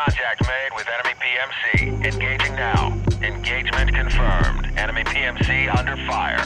Contact made with enemy PMC. Engaging now. Engagement confirmed. Enemy PMC under fire.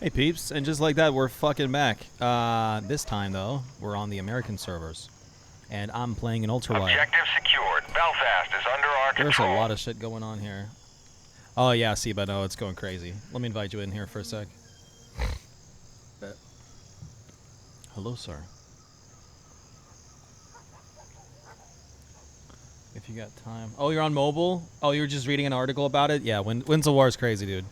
Hey peeps, and just like that, we're fucking back. This time though, we're on the American servers, and I'm playing an ultra wide. Objective secured. Belfast is under our There's control. a lot of shit going on here. Oh yeah, see, but no, it's going crazy. Let me invite you in here for a sec. Hello, sir. If you got time. Oh, you're on mobile? Oh, you're just reading an article about it? Yeah, Winds of War is crazy, dude.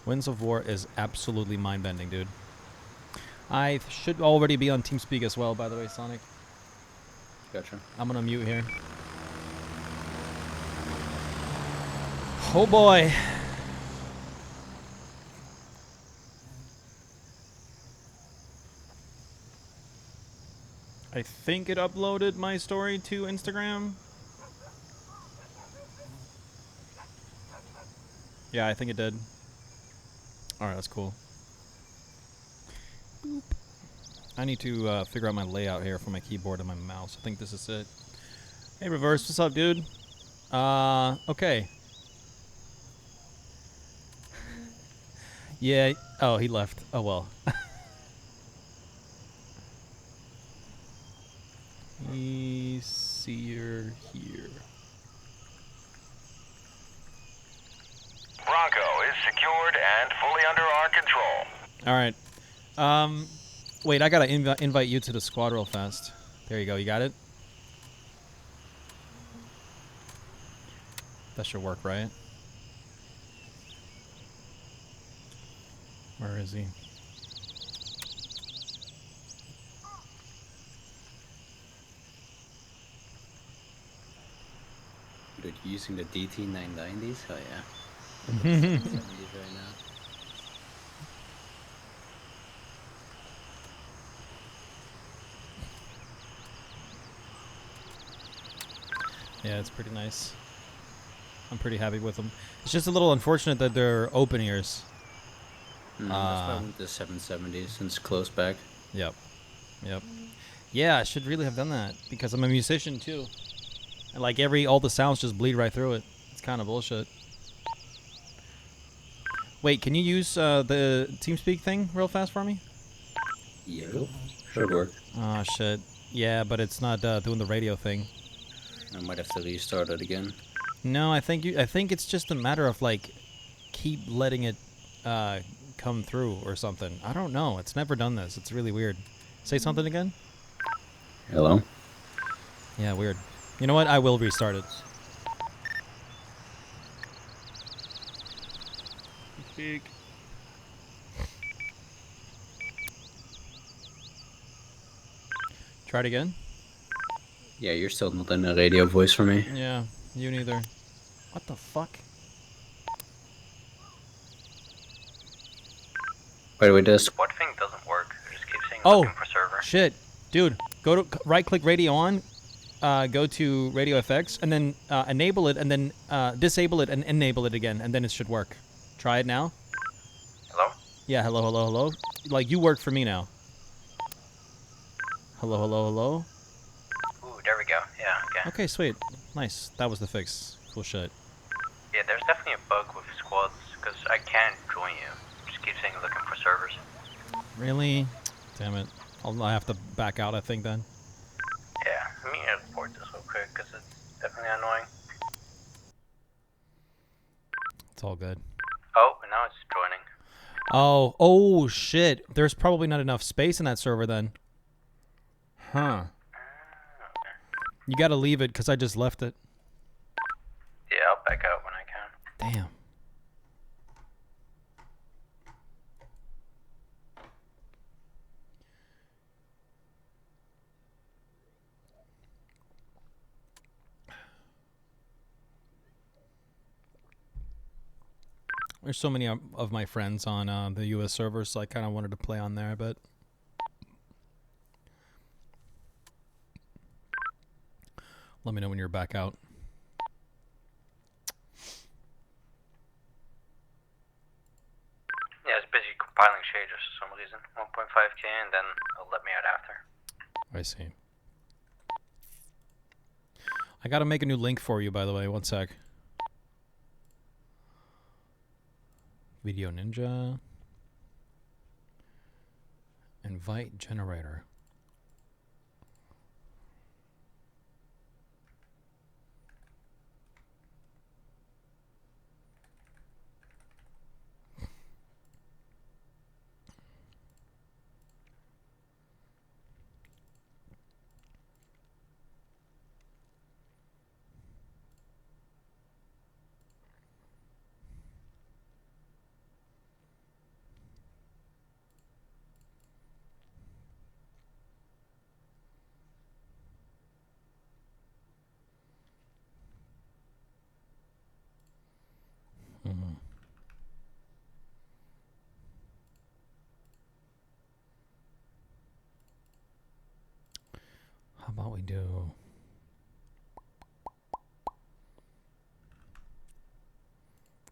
Winds of War is absolutely mind-bending, dude. I should already be on TeamSpeak as well, by the way, Sonic. Gotcha. I'm gonna mute here. Oh boy. I think it uploaded my story to Instagram. Yeah, I think it did. Alright, that's cool. Boop. I need to figure out my layout here for my keyboard and my mouse. I think this is it. Hey, Reverse, what's up, dude? Okay. Yeah, oh, he left. Oh, well. Easier here. Bronco is secured and fully under our control. Alright. Wait, I gotta invite you to the squad real fast. There you go, you got it? That should work, right? Where is he? Dude, using the DT990s? Oh yeah. 70s right now. Yeah, it's pretty nice. I'm pretty happy with them. It's just a little unfortunate that they're open ears. That's why I went the 770s since close back. Yep. Yep. Yeah, I should really have done that because I'm a musician too. And like all the sounds just bleed right through it. It's kind of bullshit. Wait, can you use the TeamSpeak thing real fast for me? Yeah. Should work. Oh shit. Yeah, but it's not doing the radio thing. I might have to restart it again. No, I think it's just a matter of like keep letting it come through or something. I don't know. It's never done this. It's really weird. Say something again? Hello? Yeah, weird. You know what? I will restart it. Speak. Try it again? Yeah, you're still not in a radio voice for me. Yeah, you neither. What the fuck? By the way, this What thing doesn't work? It just keeps saying Oh, looking for server. shit. Dude, go to right-click radio on, go to Radio FX, and then enable it, and then disable it and enable it again, and then it should work. Try it now. Hello? Yeah, hello, hello, hello. Like, you work for me now. Hello, hello, hello. Ooh, there we go. Yeah, okay. Okay, sweet. Nice. That was the fix. Cool shit. Yeah, there's definitely a bug with squads, because I can't join you. Just keep saying looking for servers. Really? Damn it. I'll have to back out, I think, then. Yeah, let me report this real quick, because it's definitely annoying. It's all good. Oh, and now it's joining. Oh, shit. There's probably not enough space in that server, then. Huh. You gotta leave it, because I just left it. Yeah, I'll back out when I can. Damn. There's so many of my friends on the U.S. server, so I kind of wanted to play on there, but let me know when you're back out. Yeah, it's busy compiling shaders for some reason. 1.5K and then it'll let me out after. I see. I gotta make a new link for you, by the way. One sec. Video Ninja. Invite generator. How about we do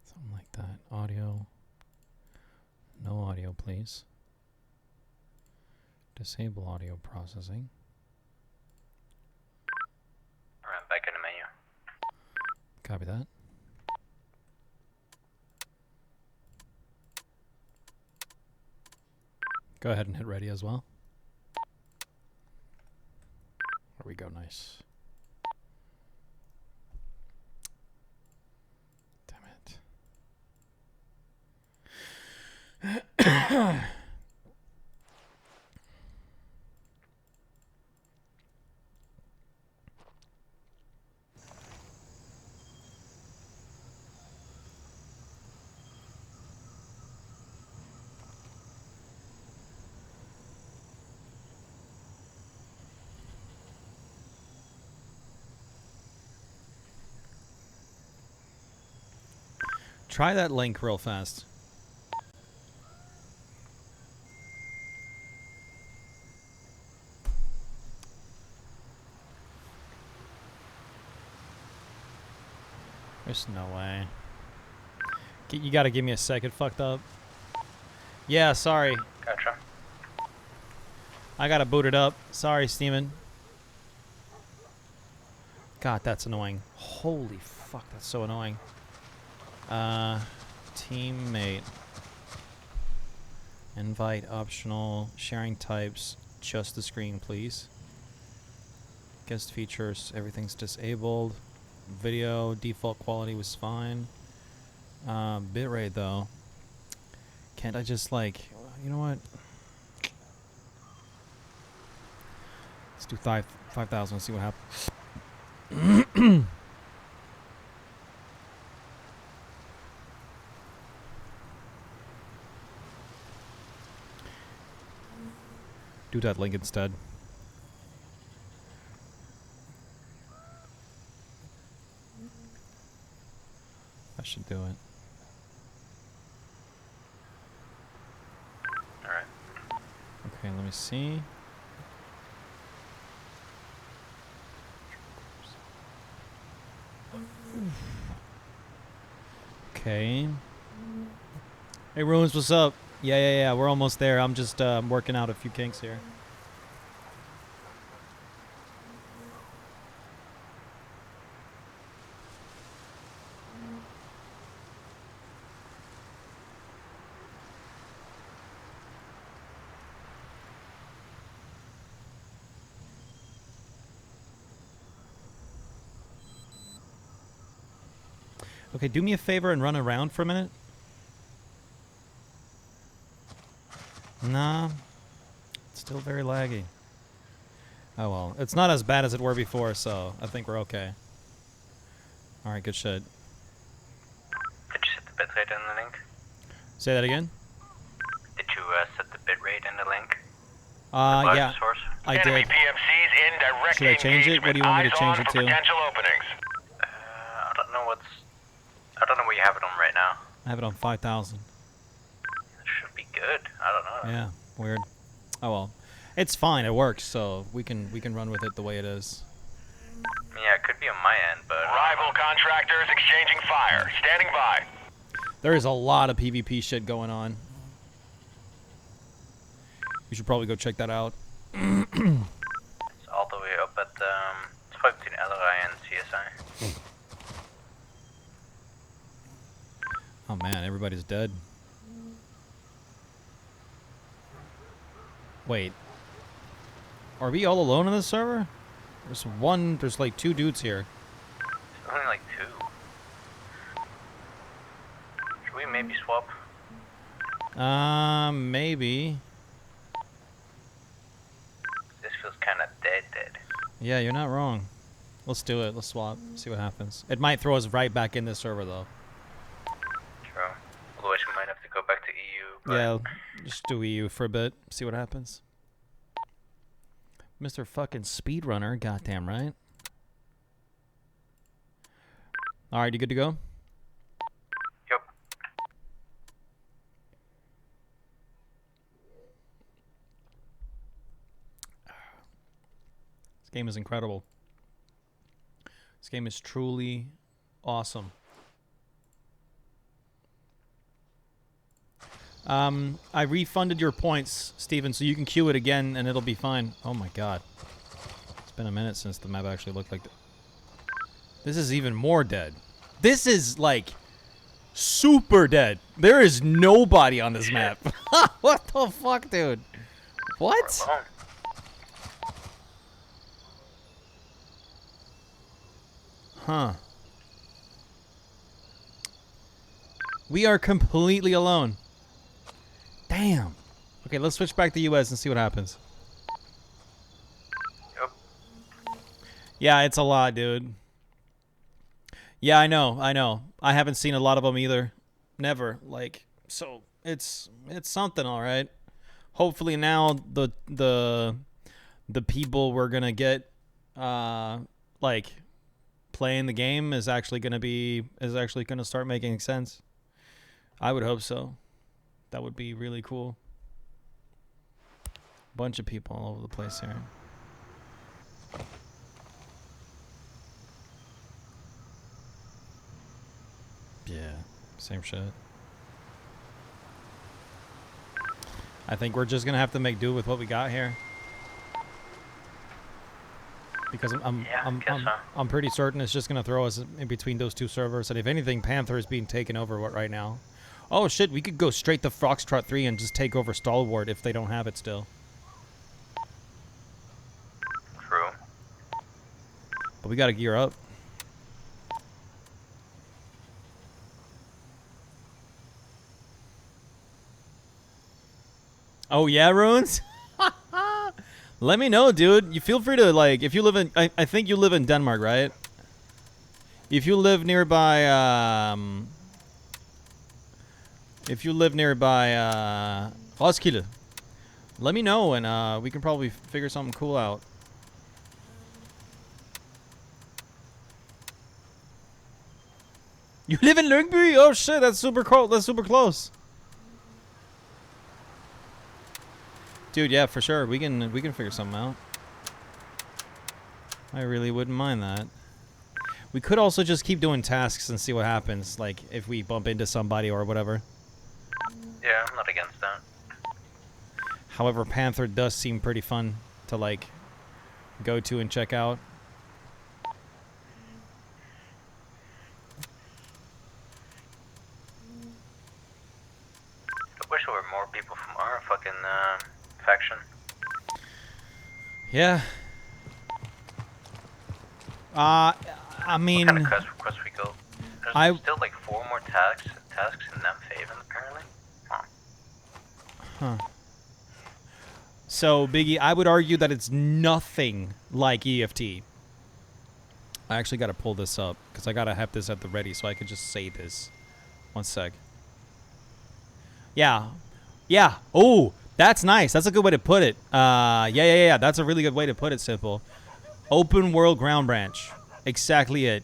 something like that? Audio. No audio, please. Disable audio processing. Alright, back in the menu. Copy that. Go ahead and hit ready as well. There we go, nice. Damn it. Try that link real fast. There's no way. You gotta give me a second, fucked up. Yeah, sorry. Gotcha. I gotta boot it up. Sorry, Steven. God, that's annoying. Holy fuck, that's so annoying. Teammate. Invite optional. Sharing types. Just the screen, please. Guest features. Everything's disabled. Video default quality was fine. Bitrate though. Can't I just like, you know what? Let's do 5,000 and see what happens. Do that link instead. That should do it. Alright. Okay, let me see. Okay. Hey, Ruins, what's up? Yeah, we're almost there. I'm just working out a few kinks here. Okay, do me a favor and run around for a minute. Nah, it's still very laggy. Oh well, it's not as bad as it were before, so I think we're okay. Alright, good shit. Did you set the bitrate in the link? Say that again? Did you set the bitrate in the link? Yeah, Source? I Enemy did. PMCs in direct Should I change it? What do you want me to change it to? Potential openings. I don't know what you have it on right now. I have it on 5,000. It should be good. I don't know. Yeah, weird. Oh well, it's fine. It works, so we can run with it the way it is. Yeah, it could be on my end, but Rival contractors exchanging fire. Standing by. There is a lot of PvP shit going on. You should probably go check that out. it's all the way up at it's probably between LRI and CSI. Oh man, everybody's dead. Wait. Are we all alone on this server? There's like 2 dudes here. There's only like 2. Should we maybe swap? Maybe. This feels kind of dead. Yeah, you're not wrong. Let's do it. Let's swap. See what happens. It might throw us right back in this server though. True. Otherwise we might have to go back to EU. But Yeah, just do EU for a bit. See what happens. Mr. fucking speedrunner, goddamn right. Alright, you good to go? Yep. This game is incredible. This game is truly awesome. I refunded your points, Steven, so you can queue it again and it'll be fine. Oh my god. It's been a minute since the map actually looked like that. This is even more dead. This is like super dead. There is nobody on this map. What the fuck, dude? What? We're alone. Huh. We are completely alone. Damn. Okay, let's switch back to US and see what happens. Yep. Yeah, it's a lot, dude. Yeah, I know. I haven't seen a lot of them either. Never. Like, so it's something, all right. Hopefully now the people we're gonna get like playing the game is actually gonna start making sense. I would hope so. That would be really cool. Bunch of people all over the place here. Yeah, same shit. I think we're just gonna have to make do with what we got here. Because I'm pretty certain it's just gonna throw us in between those 2 servers, and if anything, Panther is being taken over right now. Oh shit, we could go straight to Foxtrot 3 and just take over Stalwart if they don't have it still. True. But we gotta gear up. Oh yeah, Runes? Let me know, dude. You feel free to, like, if you live in, I think you live in Denmark, right? If you live nearby, Roskilde, let me know and we can probably figure something cool out. You live in Lyngby? Oh shit, that's super cool. That's super close. Dude, yeah, for sure. We can figure something out. I really wouldn't mind that. We could also just keep doing tasks and see what happens, like if we bump into somebody or whatever. Yeah, I'm not against that. However, Panther does seem pretty fun to, like, go to and check out. I wish there were more people from our fucking faction. Yeah. I mean, What kind of quest we go? There's I- still like 4 more tasks in Namfaven apparently. Huh. huh. So, Biggie, I would argue that it's nothing like EFT. I actually got to pull this up because I got to have this at the ready so I can just say this. One sec. Yeah. Yeah. Oh, that's nice. That's a good way to put it. Yeah. That's a really good way to put it, Simple. Open world ground branch. Exactly it.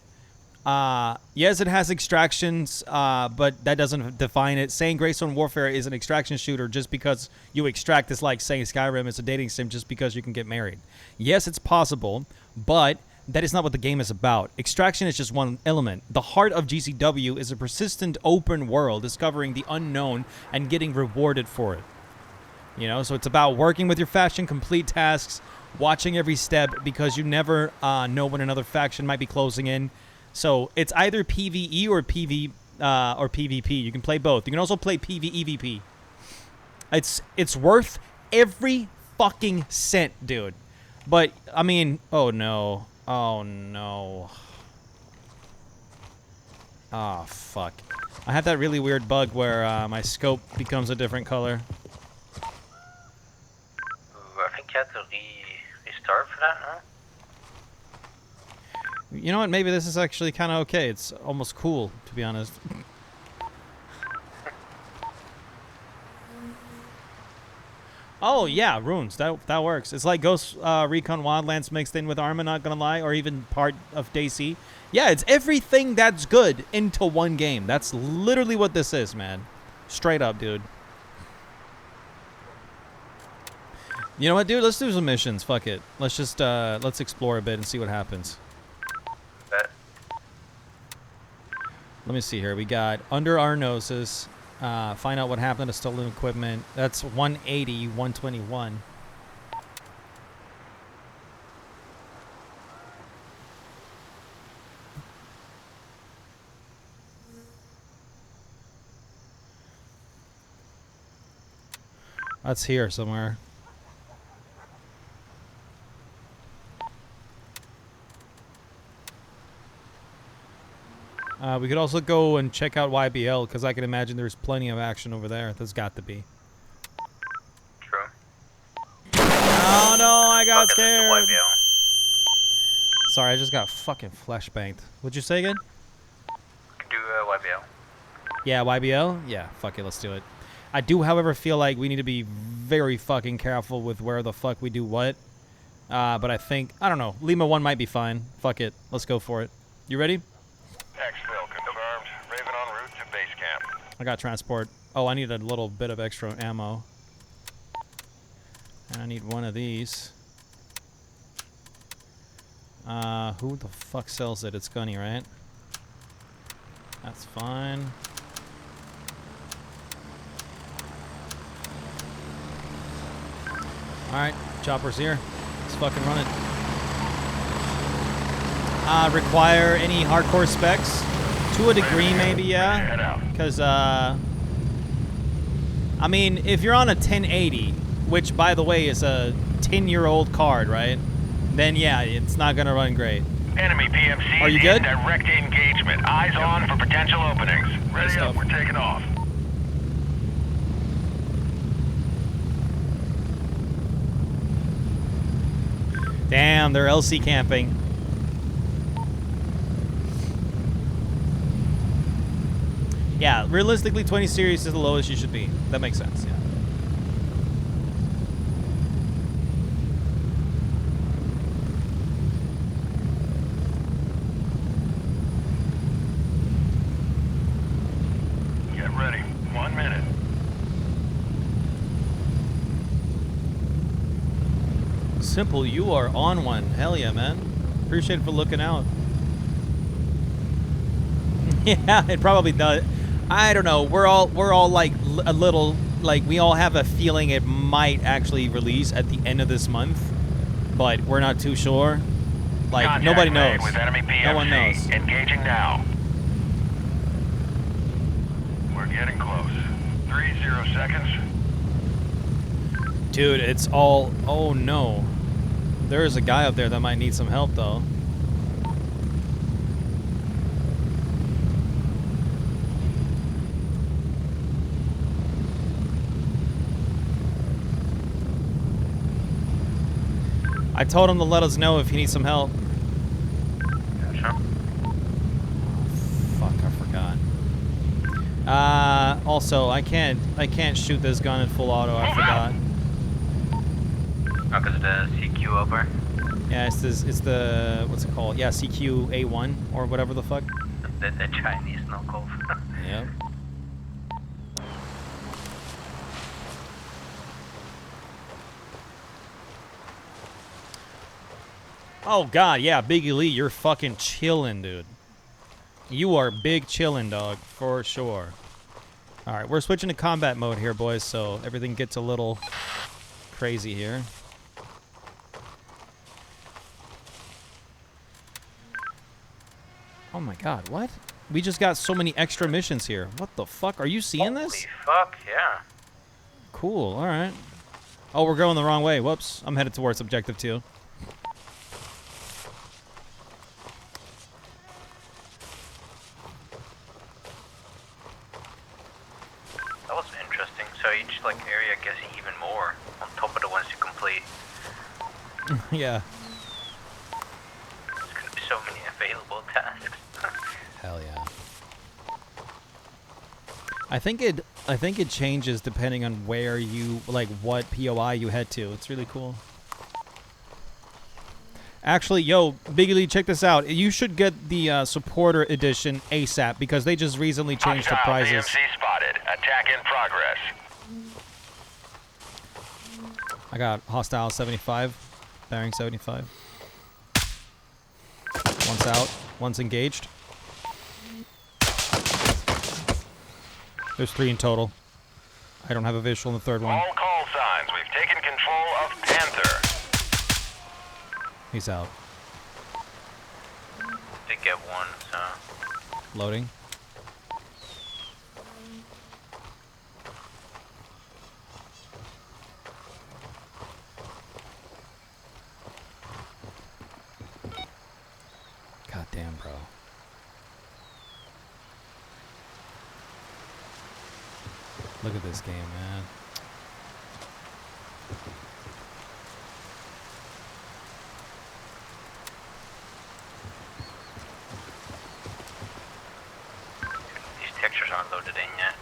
Yes, it has extractions, but that doesn't define it. Saying Greystone Warfare is an extraction shooter just because you extract is like saying Skyrim is a dating sim just because you can get married. Yes, it's possible, but that is not what the game is about. Extraction is just one element. The heart of GCW is a persistent open world, discovering the unknown and getting rewarded for it. You know, so it's about working with your faction, complete tasks, watching every step because you never know when another faction might be closing in. So it's either PvE or PvP. You can play both. You can also play PvEVP. It's worth every fucking cent, dude. But I mean, oh no. Oh no. Oh fuck. I have that really weird bug where my scope becomes a different color. Ooh, I think you had to restart for that, huh? You know what? Maybe this is actually kind of okay. It's almost cool, to be honest. Oh yeah, runes. That works. It's like Ghost Recon Wildlands mixed in with Arma, not gonna lie, or even part of DayZ. Yeah, it's everything that's good into one game. That's literally what this is, man. Straight up, dude. You know what, dude? Let's do some missions. Fuck it. Let's just let's explore a bit and see what happens. Bet. Let me see here. We got Under Our Noses. Find out what happened to stolen equipment. That's 180, 121. That's here somewhere. We could also go and check out YBL, because I can imagine there's plenty of action over there. There's got to be. True. Oh no, I got Fuck it, let's do scared. YBL. Sorry, I just got fucking flashbanged. What'd you say again? We can do YBL. Yeah, YBL? Yeah, fuck it, let's do it. I do, however, feel like we need to be very fucking careful with where the fuck we do what. But I think, I don't know, Lima 1 might be fine. Fuck it, let's go for it. You ready? Exfil confirmed. Raven en route to base camp. I got transport. Oh, I need a little bit of extra ammo. And I need one of these. Who the fuck sells it? It's Gunny, right? That's fine. Alright, chopper's here. Let's fucking run it. Require any hardcore specs? To a degree, maybe, yeah. Because, I mean, if you're on a 1080, which, by the way, is a 10-year-old card, right? Then, yeah, it's not going to run great. Enemy PMC Are you good? in direct engagement. Eyes on for potential openings. Ready Good up, stuff. we're taking off. Damn, they're LC camping. Yeah, realistically, 20 series is the lowest you should be. That makes sense, yeah. Get ready. 1 minute. Simple, you are on one. Hell yeah, man. Appreciate it for looking out. Yeah, it probably does. I don't know. We're all like a little, like, we all have a feeling it might actually release at the end of this month, but we're not too sure. Like, Contact nobody made knows. with enemy PMC. No one knows. Engaging now. We're getting close. 30 seconds. Dude, it's all... Oh, no. There is a guy up there that might need some help, though. I told him to let us know if he needs some help. Sure. Fuck, I forgot. Also, I can't shoot this gun in full auto. I forgot. Oh, because the CQ over. Yeah, it's the what's it called? Yeah, CQ-A1 or whatever the fuck. The Chinese knockoff. Yep. Oh god, yeah, Big Elite, you're fucking chillin', dude. You are big chillin', dog, for sure. All right, we're switching to combat mode here, boys, so everything gets a little crazy here. Oh my god, what? We just got so many extra missions here. What the fuck? Are you seeing this? Holy fuck, yeah. Cool, all right. Oh, we're going the wrong way. Whoops. I'm headed towards Objective 2. That was interesting. So each like area gets even more on top of the ones you complete. Yeah. There's gonna be so many available tasks. Hell yeah. I think it changes depending on where you like what POI you head to. It's really cool. Actually, yo, Biggie, check this out. You should get the supporter edition ASAP because they just recently changed the Hostile prizes. PMC spotted. Attack in progress. I got hostile 75, bearing 75. One's out, one's engaged. There's 3 in total. I don't have a visual on the third one. All call signs. We've taken control of Panther. He's out. Did get one, so. Loading. God damn, bro. Look at this game, man. These textures aren't loaded in yet.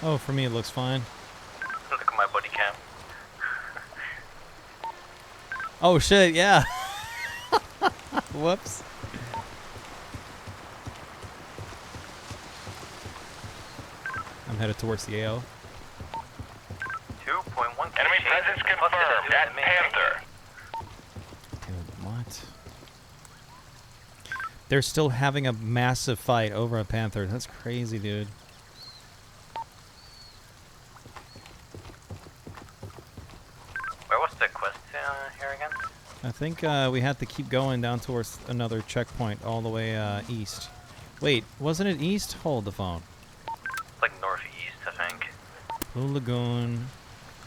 Oh, for me it looks fine. Look at my body cam. Oh shit, yeah. Whoops. I'm headed towards the AO. 2.1 Enemy presence confirmed at Panther. Dude, what? They're still having a massive fight over a panther. That's crazy, dude. Where was the quest here again? I think we had to keep going down towards another checkpoint all the way east. Wait, wasn't it east? Hold the phone. Like northeast, I think. Blue Lagoon.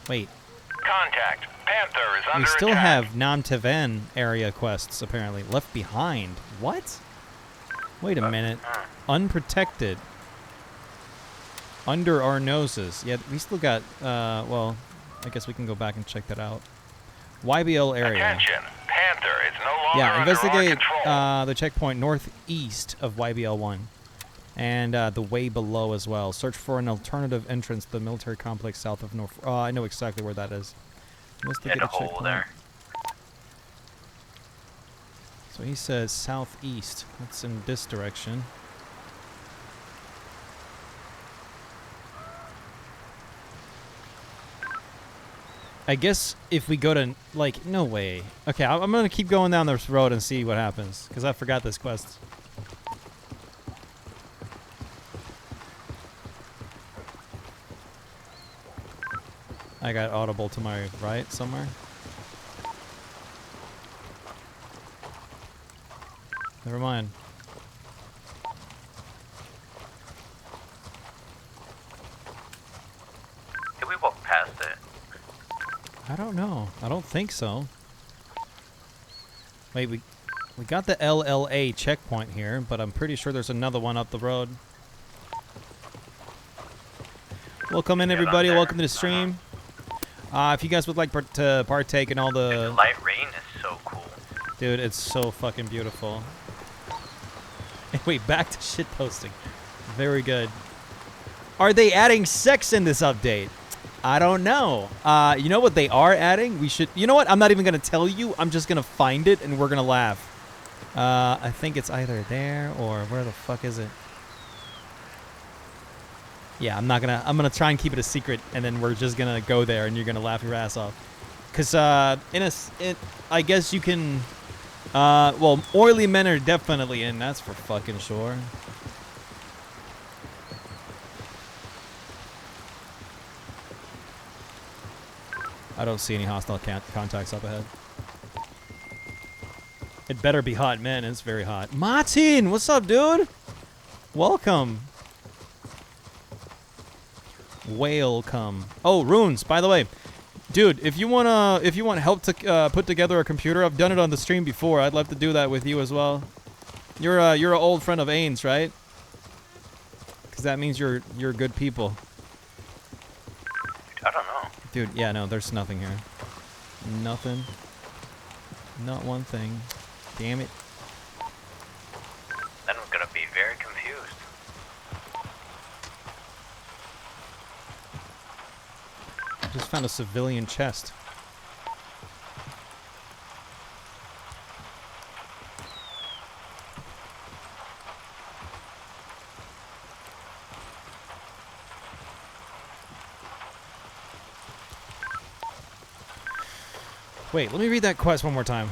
Wait, Contact. Panther is under we still attack. have Namtaven area quests, apparently. Left behind. What? Wait a minute. Unprotected. Under our noses. Yeah, we still got, well, I guess we can go back and check that out. YBL area. Attention. Panther is no longer Yeah, under investigate our control. the checkpoint northeast of YBL-1. And the way below as well. Search for an alternative entrance to the military complex south of North. I know exactly where that is. In the hole there. So he says southeast. That's in this direction. I guess if we go to, like, no way. Okay, I'm going to keep going down this road and see what happens. Because I forgot this quest. I got audible to my right somewhere. Never mind. Did we walk past it? I don't know. I don't think so. Wait, we got the LLA checkpoint here, but I'm pretty sure there's another one up the road. Welcome in, Yeah, not everybody. there. Welcome to the stream. If you guys would like to partake in all The the... light rain is so cool. Dude, it's so fucking beautiful. Wait, back to shit posting. Very good. Are they adding sex in this update? I don't know. You know what they are adding? We should. You know what? I'm not even gonna tell you. I'm just gonna find it and we're gonna laugh. I think it's either there or where the fuck is it? Yeah, I'm gonna try and keep it a secret, and then we're just gonna go there, and you're gonna laugh your ass off. Cause I guess you can. Well, oily men are definitely in. That's for fucking sure. I don't see any hostile contacts up ahead. It better be hot, man. It's very hot. Martin, what's up, dude? Welcome. Welcome. Oh, runes. By the way, dude, if you want help to put together a computer, I've done it on the stream before. I'd love to do that with you as well. You're an old friend of Ains, right? Because that means you're good people. I don't know. Dude, yeah, no, there's nothing here. Nothing. Not one thing. Damn it. Then we're gonna be very confused. Just found a civilian chest. Wait, let me read that quest one more time.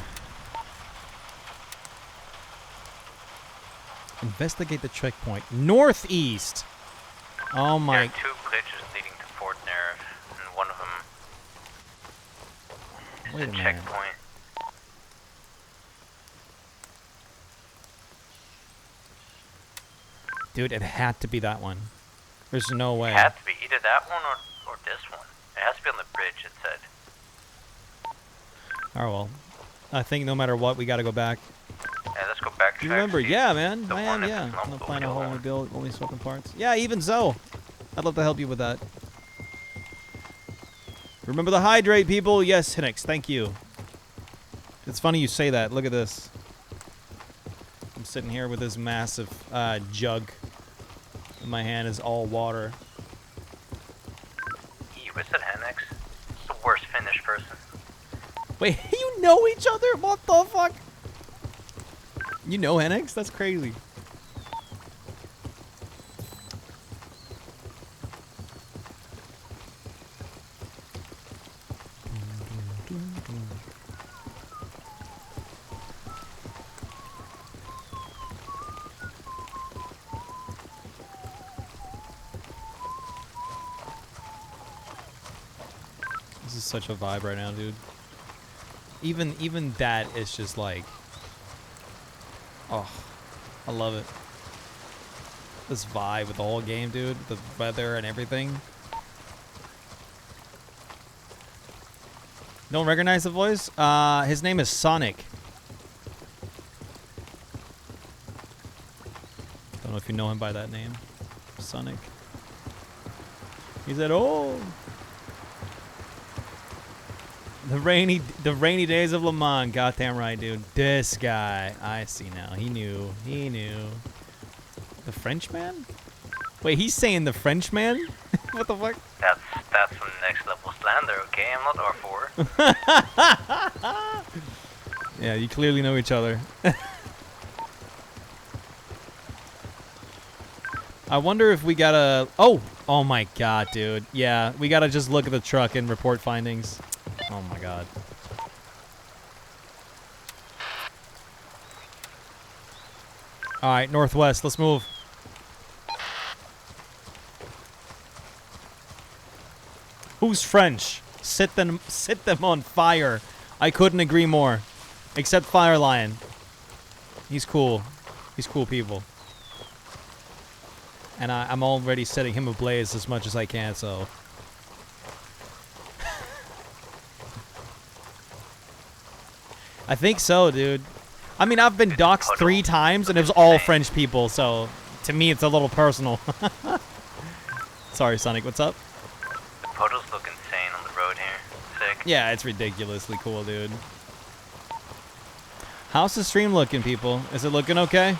Investigate the checkpoint. Northeast! Oh my... There are 2 bridges leading to Fort Nerve, and one of them is Wait a the minute. checkpoint. Dude, it had to be that one. There's no way. It had to be either that one or this one. It has to be on the bridge, it said. Oh well. I think no matter what, we gotta go back. Yeah, let's go back. You remember? Yeah, man. The one at the Yeah. I'm Slump not planning a Hotel. whole new build, only swapping parts. Yeah, even so. I'd love to help you with that. Remember the hydrate, people. Yes, Hinix, thank you. It's funny you say that. Look at this. I'm sitting here with this massive jug. And my hand is all water. Ew, is that Hennex? The worst Finnish person. Wait, you know each other? What the fuck? You know Henix? That's crazy. This is such a vibe right now, dude. Even that is just like, oh, I love it. This vibe with the whole game, dude. The weather and everything. Don't recognize the voice? His name is Sonic. Don't know if you know him by that name. Sonic. He said, oh. The rainy days of Le Mans. Goddamn right, dude. This guy. I see now. He knew. He knew. The Frenchman? Wait, he's saying the Frenchman? What the fuck? That's some next level slander, okay? I'm not R4. Yeah, you clearly know each other. I wonder if we gotta... Oh my god, dude. Yeah, we gotta just look at the truck and report findings. Oh my god. Alright, northwest. Let's move. Who's French? Set them on fire. I couldn't agree more. Except Fire Lion. He's cool. He's cool people. And I'm already setting him ablaze as much as I can, so... I think so, dude. I mean, I've been doxxed 3 times, and it was all French people, so... To me, it's a little personal. Sorry, Sonic, what's up? The puddles look insane on the road here. Sick. Yeah, it's ridiculously cool, dude. How's the stream looking, people? Is it looking okay?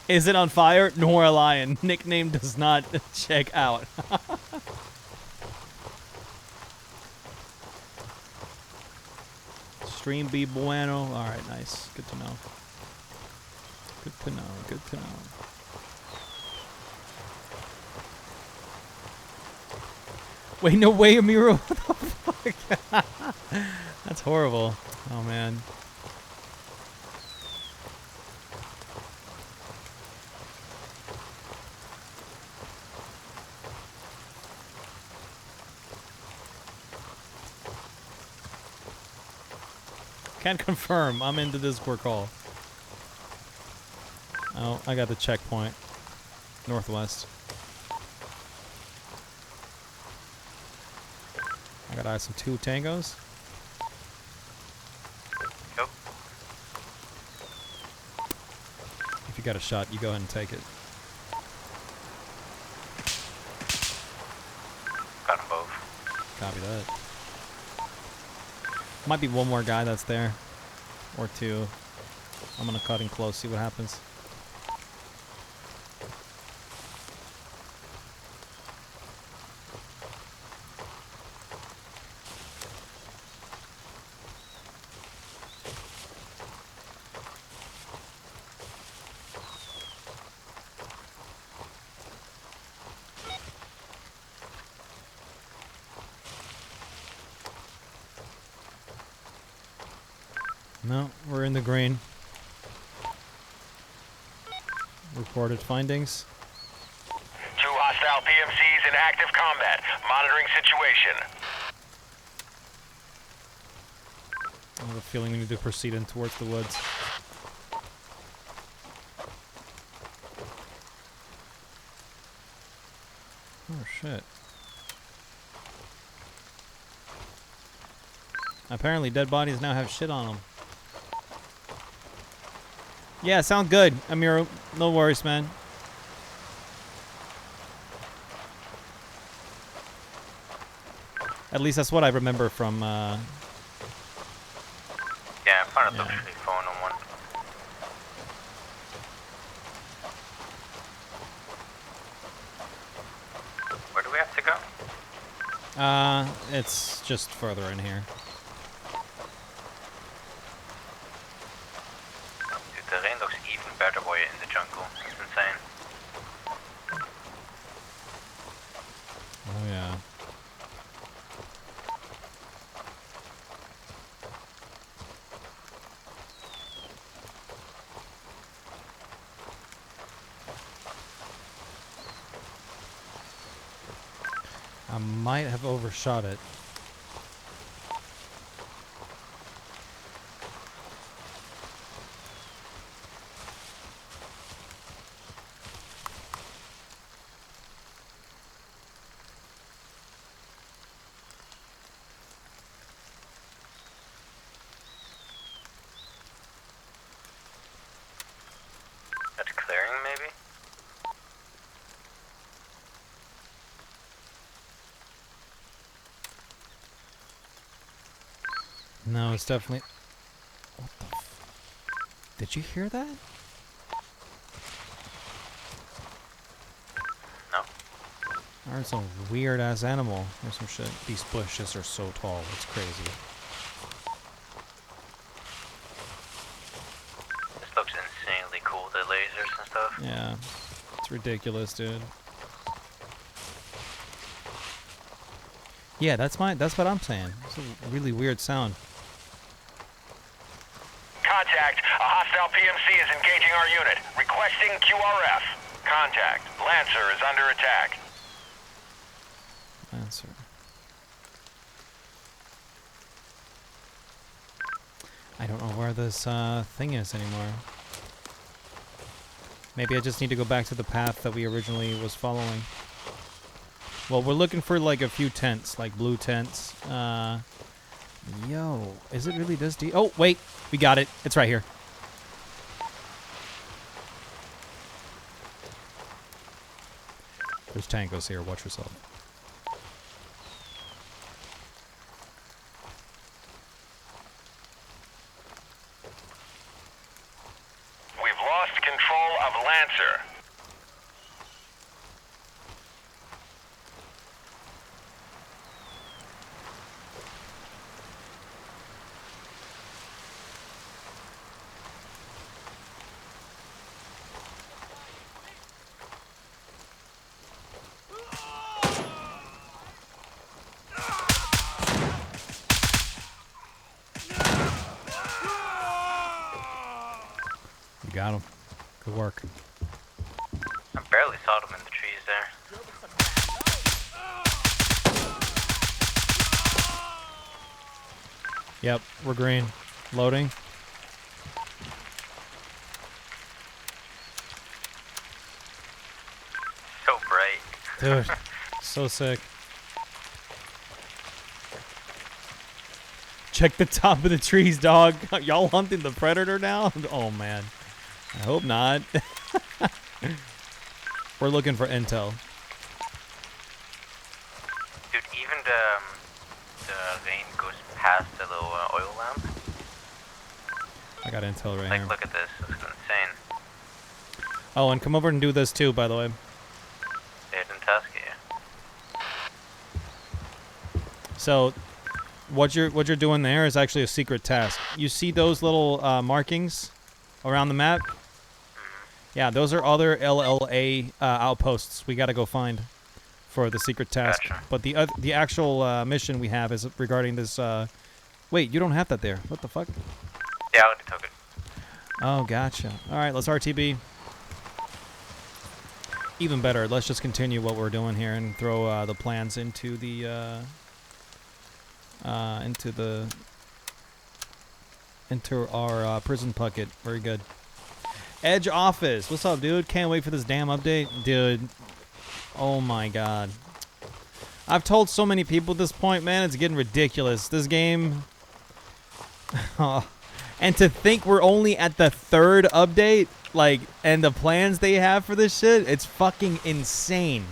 Is it on fire? Nor a lion. Nickname does not check out. Stream be bueno. Alright, nice. Good to know. Good to know. Good to know. Wait, no way, Amiro. What the fuck? That's horrible. Oh, man. Can't confirm. I'm into this Discord call. Oh, I got the checkpoint. Northwest. I gotta add some 2 tangos. Yep. If you got a shot, you go ahead and take it. Got them both. Copy that. Might be one more guy that's there. Or 2. I'm gonna cut in close, see what happens. No, we're in the green. Reported findings. 2 hostile PMCs in active combat. Monitoring situation. I have a feeling we need to proceed in towards the woods. Oh shit. Apparently dead bodies now have shit on them. Yeah, sound good, Amiro. No worries, man. At least that's what I remember from, Yeah, I found a Yeah. luxury phone on one. Where do we have to go? it's just further in here. Dude, the rain looks even better while you're in the jungle. It's insane. Oh yeah. I might have overshot it. That's clearing, maybe? No, it's definitely... What the Did you hear that? No. I heard some weird-ass animal or some shit. These bushes are so tall, it's crazy. This looks insanely cool, the lasers and stuff. Yeah, it's ridiculous, dude. Yeah, that's what I'm saying. It's a really weird sound. Contact. A hostile PMC is engaging our unit. Requesting QRF. Contact. Lancer is under attack. Answer. I don't know where this thing is anymore. Maybe I just need to go back to the path that we originally was following. Well, we're looking for like a few tents, like blue tents. Yo, is it really this deep? Oh, wait, we got it. It's right here. There's tangos here. Watch yourself. We've lost lost control of Lancer. You got him. Good work. I barely saw them in the trees there. Yep, we're green. Loading. So bright. Dude, so sick. Check the top of the trees, dog. Y'all hunting the predator now? Oh, man. I hope not. We're looking for intel. Dude, even the rain goes past the little oil lamp. I got intel right Like, here. look at this. This is insane. Oh, and come over and do this too, by the way. They didn't task it. So, what you're doing there is actually a secret task. You see those little markings around the map? Yeah, those are other LLA outposts we got to go find for the secret task. Gotcha. But the actual mission we have is regarding this. Wait, you don't have that there. What the fuck? Yeah, I already took it. Oh, gotcha. All right, let's RTB. Even better. Let's just continue what we're doing here and throw the plans into the into our prison bucket. Very good. Edge Office. What's up, dude? Can't wait for this damn update. Dude. Oh my god. I've told so many people at this point, man, it's getting ridiculous. This game. And to think we're only at the 3rd update, like, and the plans they have for this shit, it's fucking insane.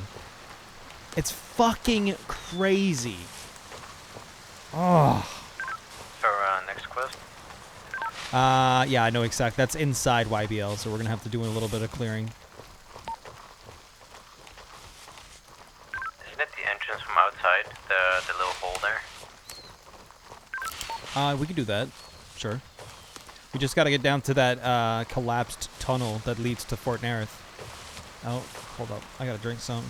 It's fucking crazy. Oh. For next quest. Yeah, I know exactly. That's inside YBL, so we're gonna have to do a little bit of clearing. Isn't it the entrance from outside? The little hole there? We can do that. Sure. We just gotta get down to that collapsed tunnel that leads to Fort Nerith. Oh, hold up. I gotta drink something.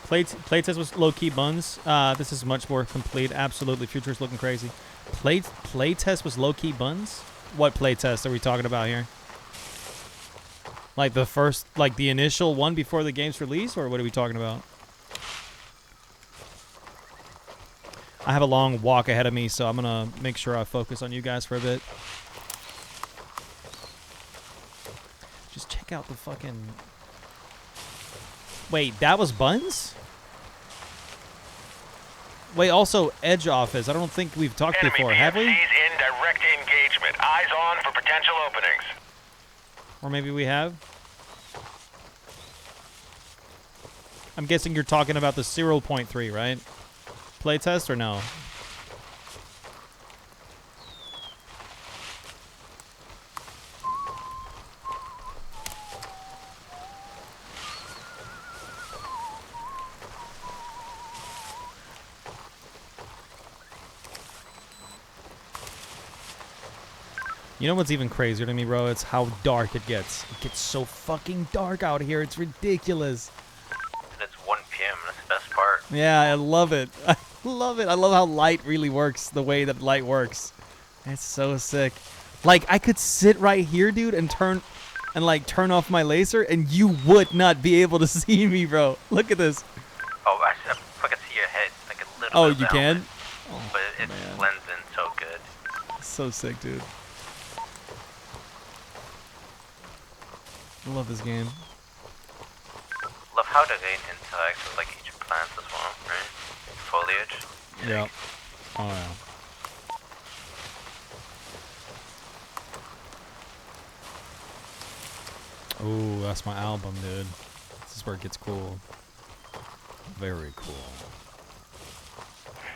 Playtest was low-key buns. This is much more complete. Absolutely. Future's looking crazy. Playtest was low-key buns? What playtest are we talking about here? Like the first, like the initial one before the game's release, or what are we talking about? I have a long walk ahead of me, so I'm gonna make sure I focus on you guys for a bit. Just check out the fucking... Wait, that was buns? Wait, also Edge Office. I don't think we've talked Enemy before, have we? PMCs in direct engagement. Eyes on for potential openings. Or maybe we have? I'm guessing you're talking about the 0.3, right? Playtest or no? You know what's even crazier to me, bro? It's how dark it gets. It gets so fucking dark out here. It's ridiculous. And it's 1 p.m. That's the best part. Yeah, I love it. I love it. I love how light really works, the way that light works. It's so sick. Like, I could sit right here, dude, and turn off my laser, and you would not be able to see me, bro. Look at this. Oh, I can see your head. Like a little Oh, bit of you the can? helmet, Oh, but it man. blends in so good. So sick, dude. I love this game. Love how the rain interacts with like each plant as well, right? Foliage. Yeah. Oh, yeah. Oh, that's my album, dude. This is where it gets cool. Very cool.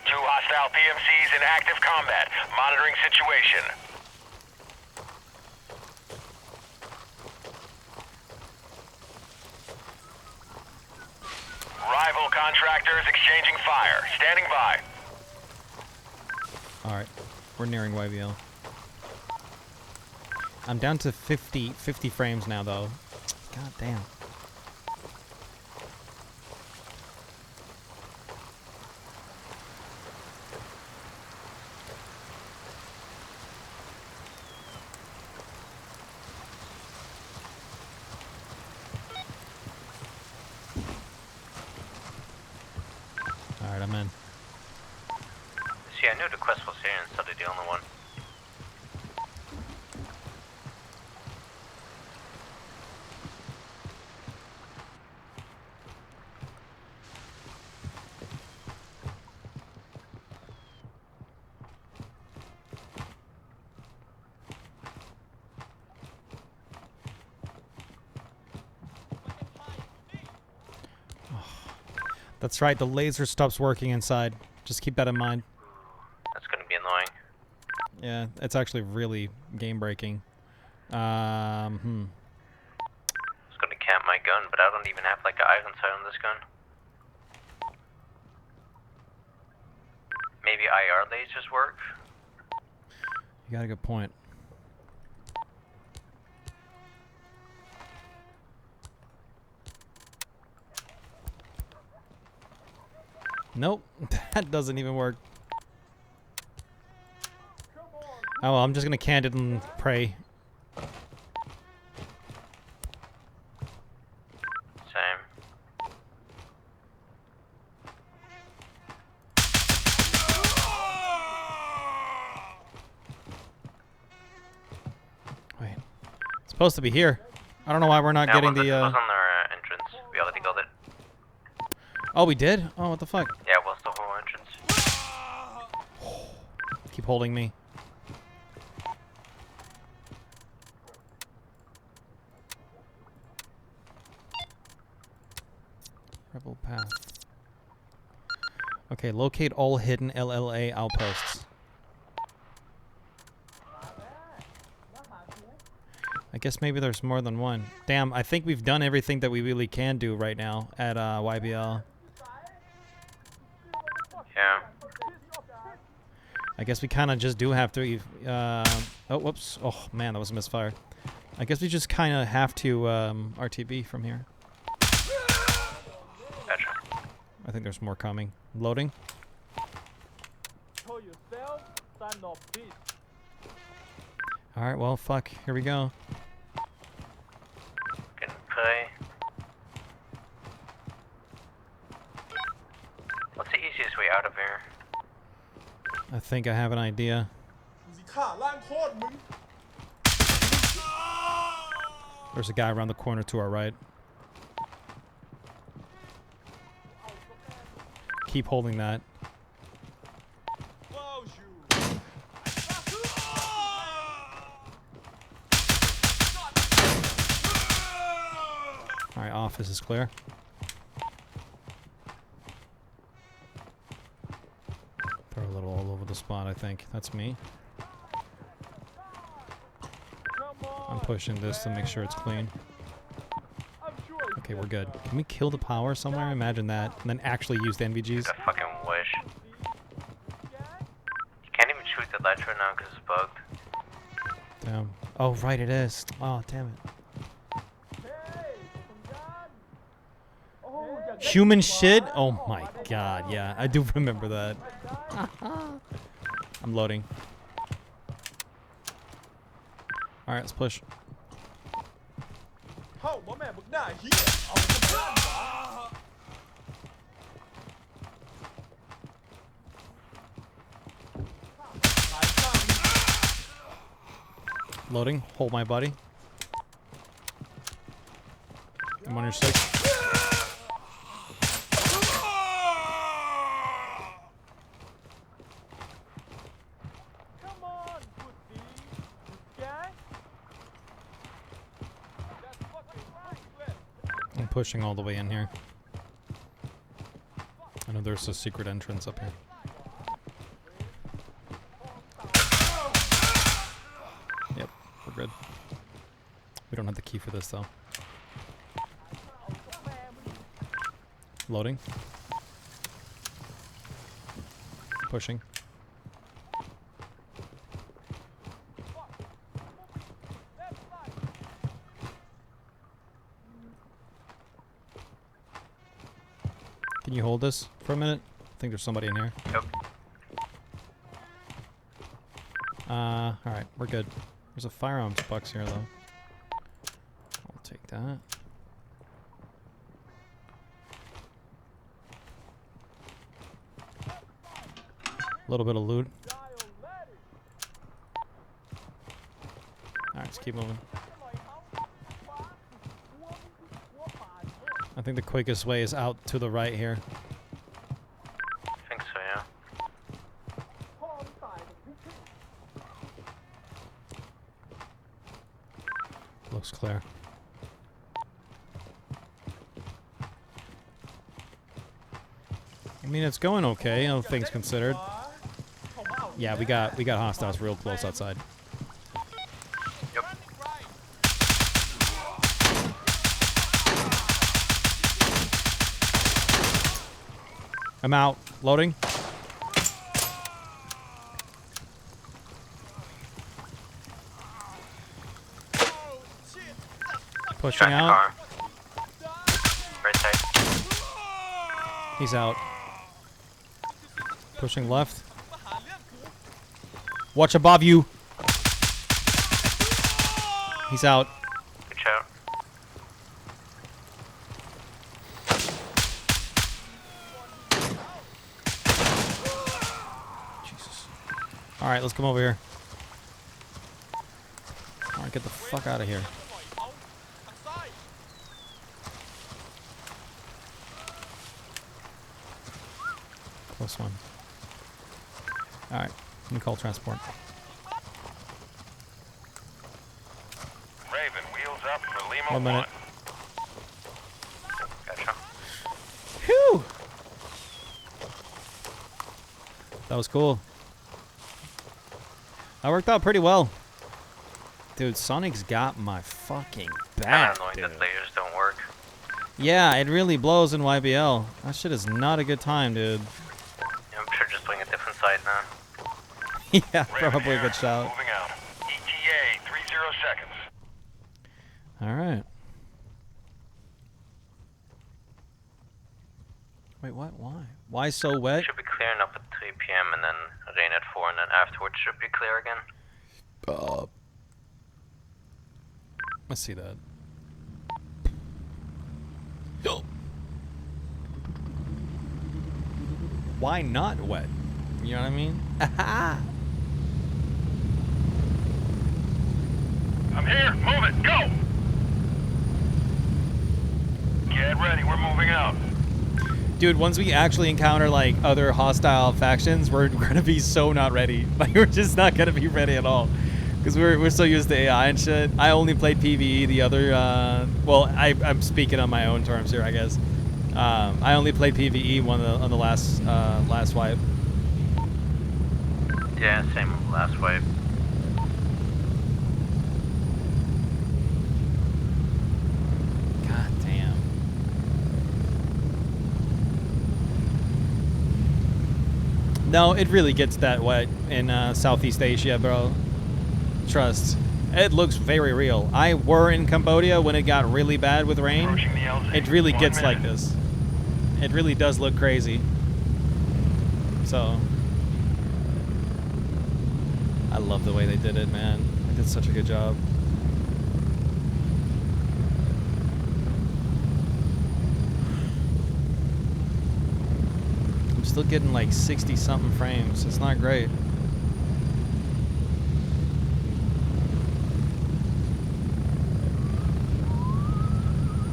2 hostile PMCs in active combat. Monitoring situation. Rival contractors exchanging fire. Standing by. Alright. We're nearing YBL. I'm down to 50 frames now, though. God damn. Alright, I'm in. See, I knew the quest was here instead of the only one. That's right, the laser stops working inside. Just keep that in mind. That's gonna be annoying. Yeah, it's actually really game-breaking. I was gonna camp my gun, but I don't even have like an iron sight on this gun. Maybe IR lasers work? You got a good point. Nope, that doesn't even work. Oh, well, I'm just gonna can it and pray. Same. Wait, it's supposed to be here. I don't know why we're not getting the. It was on our entrance. We already got it. Oh, we did? Oh, what the fuck? Yeah, it was the whole entrance. Keep holding me. Rebel path. Okay, locate all hidden LLA outposts. I guess maybe there's more than one. Damn, I think we've done everything that we really can do right now at YBL. Yeah. I guess we kind of just do have to... oh, whoops. Oh, man, that was a misfire. I guess we just kind of have to RTB from here. Gotcha. I think there's more coming. Loading. Show yourself, son of bitch. Alright, well, fuck. Here we go. Can play. What's the easiest way out of here? I think I have an idea. มึงสิฆ่าล้างโคตรมึง There's a guy around the corner to our right. Keep holding that. Close you. Alright, office is clear. Throw a little all over the spot, I think. That's me. I'm pushing this to make sure it's clean. I'm sure Okay, we're good. Can we kill the power somewhere? Imagine that. And then actually use the NVGs. I fucking wish. You can't even shoot the lights right now because it's bugged. Damn. Oh, right, it is. Oh, damn it. Human shit? Oh my god, yeah. I do remember that. I'm loading. Alright, let's push. เข้าบ่แม่บึกหน้าเหี้ยเอาไปทำบ้านหมาตายข้างมึง Loading. Hold my buddy. I'm on your six. Come on, pussy. You scared? That's fucking right, Swift. I'm pushing all the way in here. I know there's a secret entrance up here. Yep, we're good. We don't have the key for this though. Loading. Pushing. Can you hold this for a minute? I think there's somebody in here. Yep. Alright, we're good. There's a firearms box here though. I'll take that. A little bit of loot. Alright, let's keep moving. I think the quickest way is out to the right here. I think so, yeah. Looks clear. I mean, it's going okay, all things considered. Yeah, we got hostiles real close outside. Yep. I'm out. Loading. Pushing Track the out. car. Right side. He's out. Pushing left. Watch above you. He's out. Good shout. Jesus. Alright, let's come over here. Alright, get the fuck out of here. Close one. Alright, let me call transport. Raven, wheels up for Lima 1 minute. 1. Gotcha. Whew! That was cool. That worked out pretty well. Dude, Sonic's got my fucking Kinda back, annoying dude. that lasers don't work. Yeah, it really blows in YBL. That shit is not a good time, dude. Yeah, I'm sure just doing a different side now. Yeah, Raven probably a here, good shout. Moving out. ETA 30 seconds. Alright. Wait, what? Why? Why so wet? Should be clearing up at 3 p.m. and then rain at 4, and then afterwards should be clear again. Let's see that. Why not wet? You know what I mean? I'm here. Move it. Go. Get ready. We're moving out. Dude, once we actually encounter like other hostile factions, we're gonna be so not ready. Like we're just not gonna be ready at all, because we're so used to AI and shit. I only played PvE the other. Well, I'm speaking on my own terms here, I guess. I only played PvE on the last wipe. Yeah, same last wave. God damn. No, it really gets that wet in Southeast Asia, bro. Trust. It looks very real. I were in Cambodia when it got really bad with rain. Approaching the LZ. It really 1 gets minute. like this. It really does look crazy. So, I love the way they did it, man. They did such a good job. I'm still getting like 60 something frames. It's not great.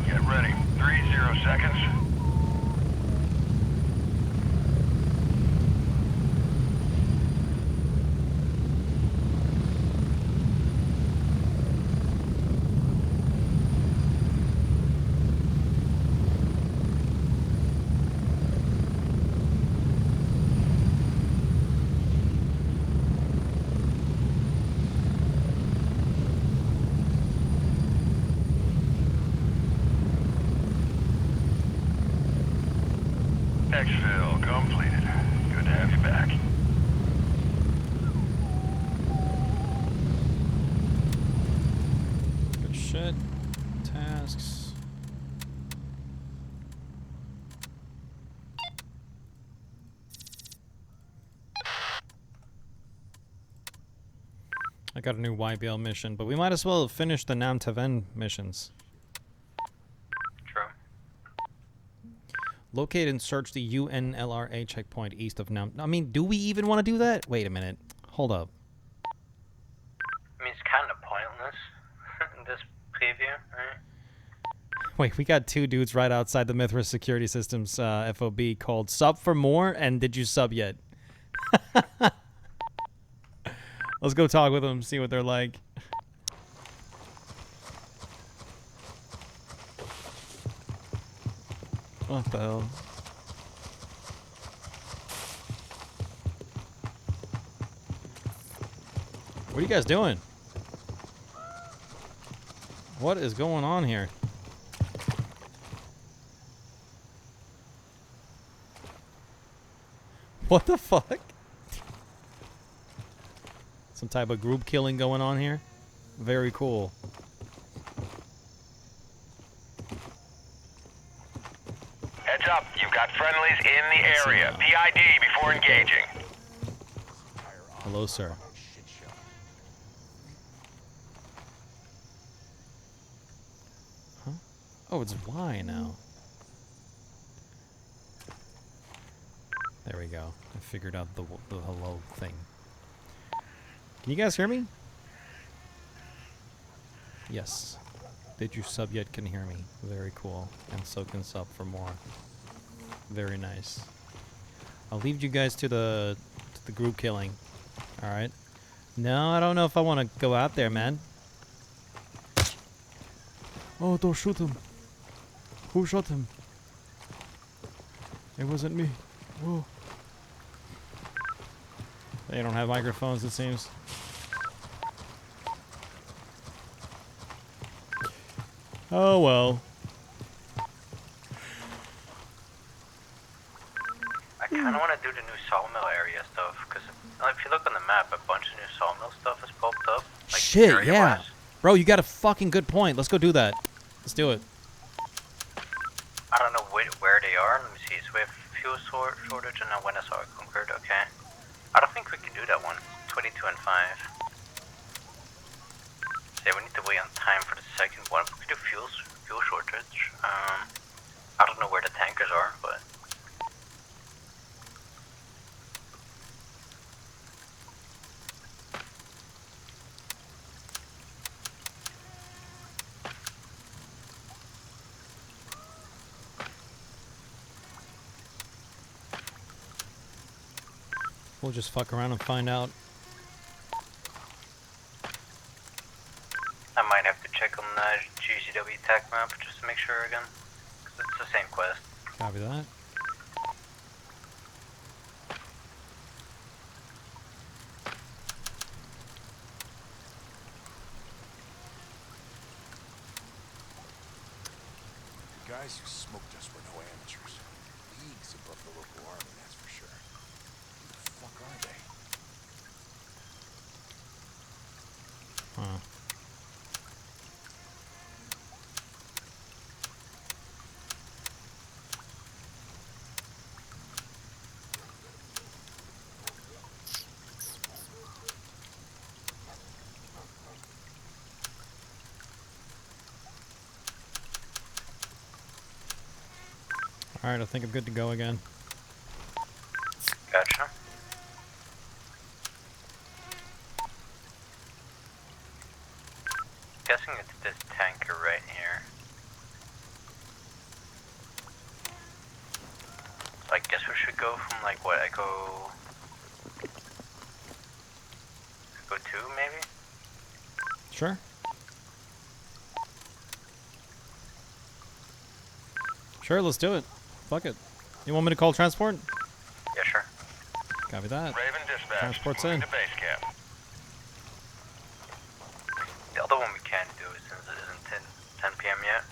Get ready. 30 seconds. Exfil completed. Good to have you back. Good shit. Tasks. I got a new YBL mission, but we might as well finish the Nam Taven missions. True. Locate and search the UNLRA checkpoint east of Nam. I mean, do we even want to do that? Wait a minute. Hold up. I mean, it's kind of pointless in this preview, right? Wait, we got two dudes right outside the Mithras Security Systems FOB called Sub for More, and did you sub yet? Let's go talk with them, see what they're like. What the hell? What are you guys doing? What is going on here? What the fuck? Some type of group killing going on here? Very cool. Heads up, you've got friendlies in the area. PID before engaging. Hello, sir. Huh? Oh, it's Y now. There we go. I figured out the hello thing. Can you guys hear me? Yes. Did you sub yet? Can hear me. Very cool. And so can sub for more. Very nice. I'll leave you guys to the group killing. All right. No, I don't know if I want to go out there, man. Oh, don't shoot him. Who shot him? It wasn't me. Whoa. They don't have microphones, it seems. Oh well. I kind of want to do the new sawmill area stuff, because if you look on the map, a bunch of new sawmill stuff has popped up. Like Shit, yeah. area-wise. Bro, you got a fucking good point. Let's go do that. Let's do it. I don't know where they are. Let me see. So we have fuel shortage and a Wenasaw conquered. Okay. I don't think we can do that one. 22 and 5. So we need to wait on time for the second one. We could do fuel shortage. I don't know where the tankers are, but. We'll just fuck around and find out. I might have to check on the GCW tech map just to make sure again. Because it's the same quest. Copy that. The guys who smoked us were no amateurs. Leagues above the local army, that's for sure. Who the fuck are they? Huh. Alright, I think I'm good to go again. Gotcha. Guessing it's this tanker right here. So I guess we should go from like what, Echo 2 maybe? Sure. Sure, let's do it. Fuck it. You want me to call transport? Yeah, sure. Copy that. Raven dispatch. Transport's moving in. to base camp. The other one we can't do it since it isn't 10 p.m. yet.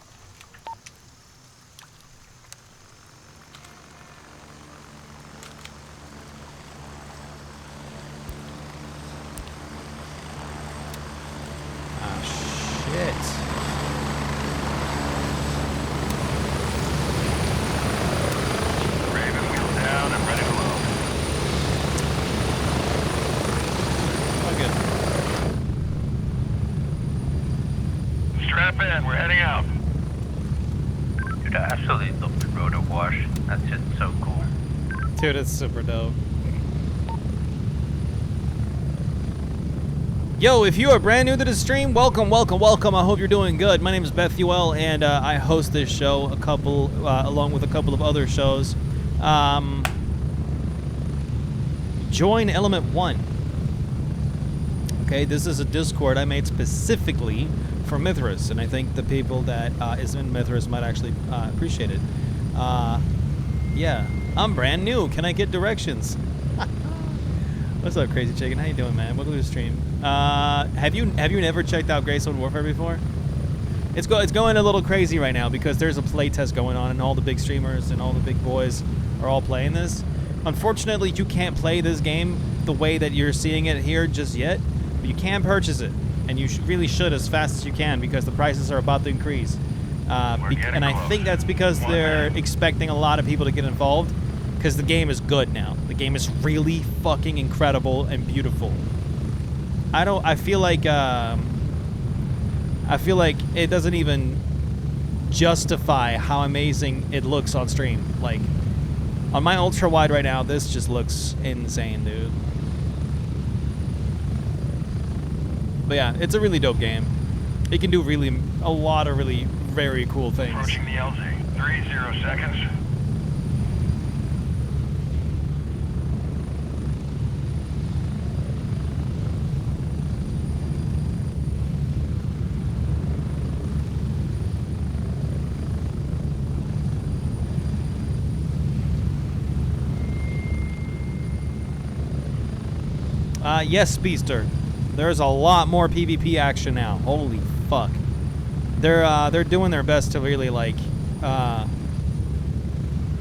Road of Wash. That's just so cool. Dude, it's super dope. Yo, if you are brand new to the stream, welcome, welcome, welcome. I hope you're doing good. My name is Bethuel, and I host this show along with a couple of other shows. Join Element 1. Okay, this is a Discord I made specifically for Mithras, and I think the people that is in Mithras might actually appreciate it. Yeah, I'm brand new. Can I get directions? What's up, Crazy Chicken? How you doing, man? Welcome to the stream. Have you never checked out Greystone Warfare before? It's going a little crazy right now because there's a playtest going on, and all the big streamers and all the big boys are all playing this. Unfortunately, you can't play this game the way that you're seeing it here just yet, but you can purchase it, and you really should as fast as you can because the prices are about to increase. And I think that's because they're expecting a lot of people to get involved. Because the game is good now. The game is really fucking incredible and beautiful. I feel like it doesn't even justify how amazing it looks on stream. Like, on my ultra wide right now, this just looks insane, dude. But yeah, it's a really dope game. It can do a lot of really very cool things. Approaching the LZ. 30 seconds. Yes, Beaster. There's a lot more PvP action now. Holy fuck. They're doing their best to really like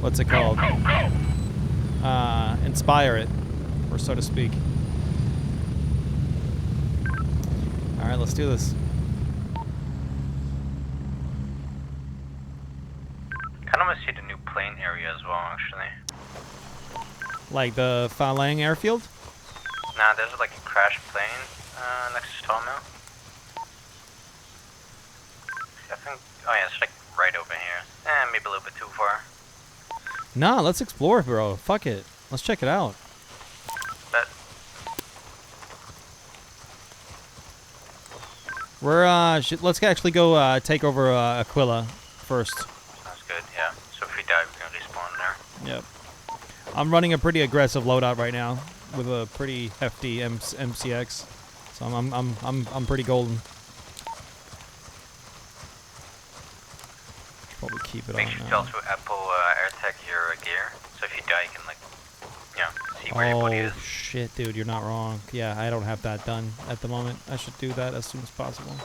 what's it called? Inspire it, or so to speak. All right, let's do this. Kind of want to see the new plane area as well, actually. Like the Falang airfield? Nah, there's like a crashed plane next to Sawmill. I think, oh yeah, it's like right over here. Maybe a little bit too far. Nah, let's explore, bro. Fuck it. Let's check it out. But We're let's actually go take over Aquila first. sounds good, yeah. So if we die, we can respawn there. Yep. I'm running a pretty aggressive loadout right now with a pretty hefty MCX, so I'm pretty golden. Probably keep it Make on sure to now. also Apple AirTag your gear, so if you die, you can like, you know, see where your body Oh is. shit, dude, you're not wrong. Yeah, I don't have that done at the moment. I should do that as soon as possible.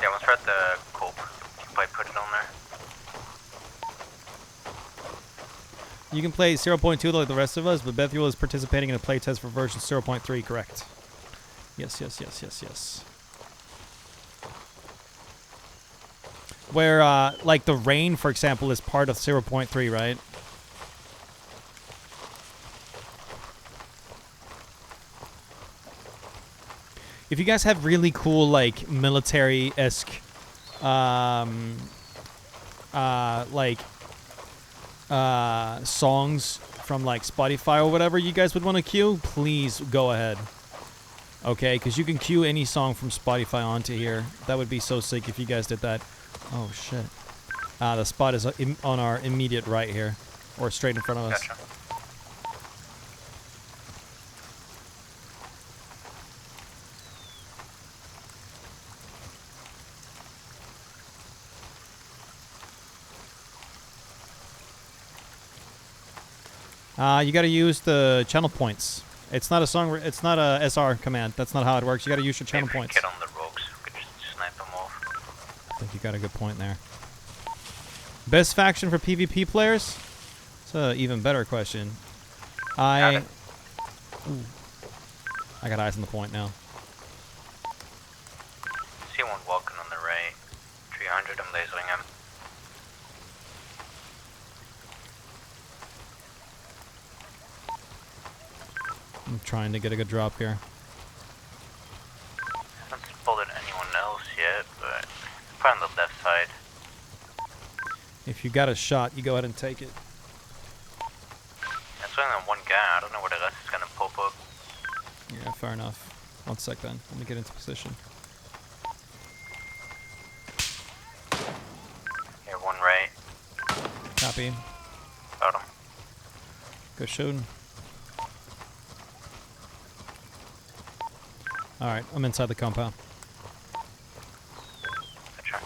Yeah, once we're at the Cope, you can probably put it on there. You can play 0.2 like the rest of us, but Bethuel is participating in a playtest for version 0.3, correct? Yes, yes, yes, yes, yes. Where, like the rain, for example, is part of 0.3, right? If you guys have really cool, like, military-esque, songs from like Spotify or whatever you guys would want to queue, please go ahead. Okay, because you can queue any song from Spotify onto here. That would be so sick if you guys did that. Oh shit. The spot is on our immediate right here, or straight in front of us. Gotcha. You got to use the channel points. It's not a song. It's not a SR command. That's not how it works. You got to use your channel Maybe we points. get on the rocks, we could just snipe them off. I think you got a good point there. Best faction for PvP players? It's an even better question. I got eyes on the point now. See one walking on the right. 300, I'm lasering him. I'm trying to get a good drop here. Haven't spotted anyone else yet, but probably on the left side. If you got a shot, you go ahead and take it. That's only one guy. I don't know where the rest is gonna pop up. Yeah, fair enough. 1 sec then. Let me get into position. Here, one right. Copy. Got him. Go shooting. Alright, I'm inside the compound. Gotcha.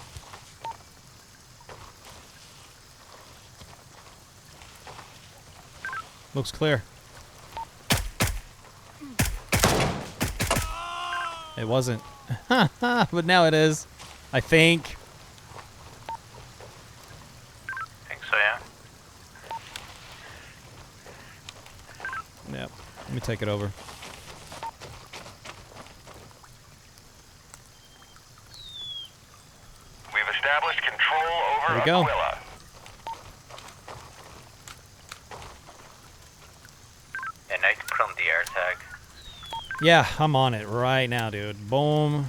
Looks clear. It wasn't. But now it is. I think. Think so, yeah. Yep. Let me take it over. We've established control over There we go. Aquila. Yeah, now you can put on the air tag. Yeah, I'm on it right now, dude. Boom.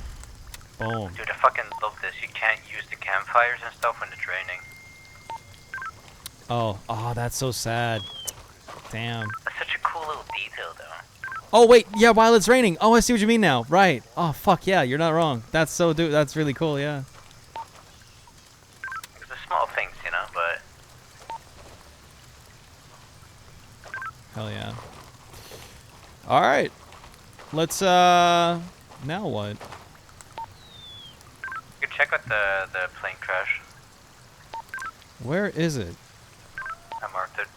Boom. Dude, I fucking love this. You can't use the campfires and stuff when it's raining. Oh, that's so sad. Damn. That's such a cool little detail, though. Oh, wait. Yeah, while it's raining. Oh, I see what you mean now. Right. Oh, fuck yeah. You're not wrong. That's so, dude. That's really cool. Yeah. It's the small things, you know, but Hell yeah. All right. Let's, now what? you can check out the plane crash. Where is it? I marked it.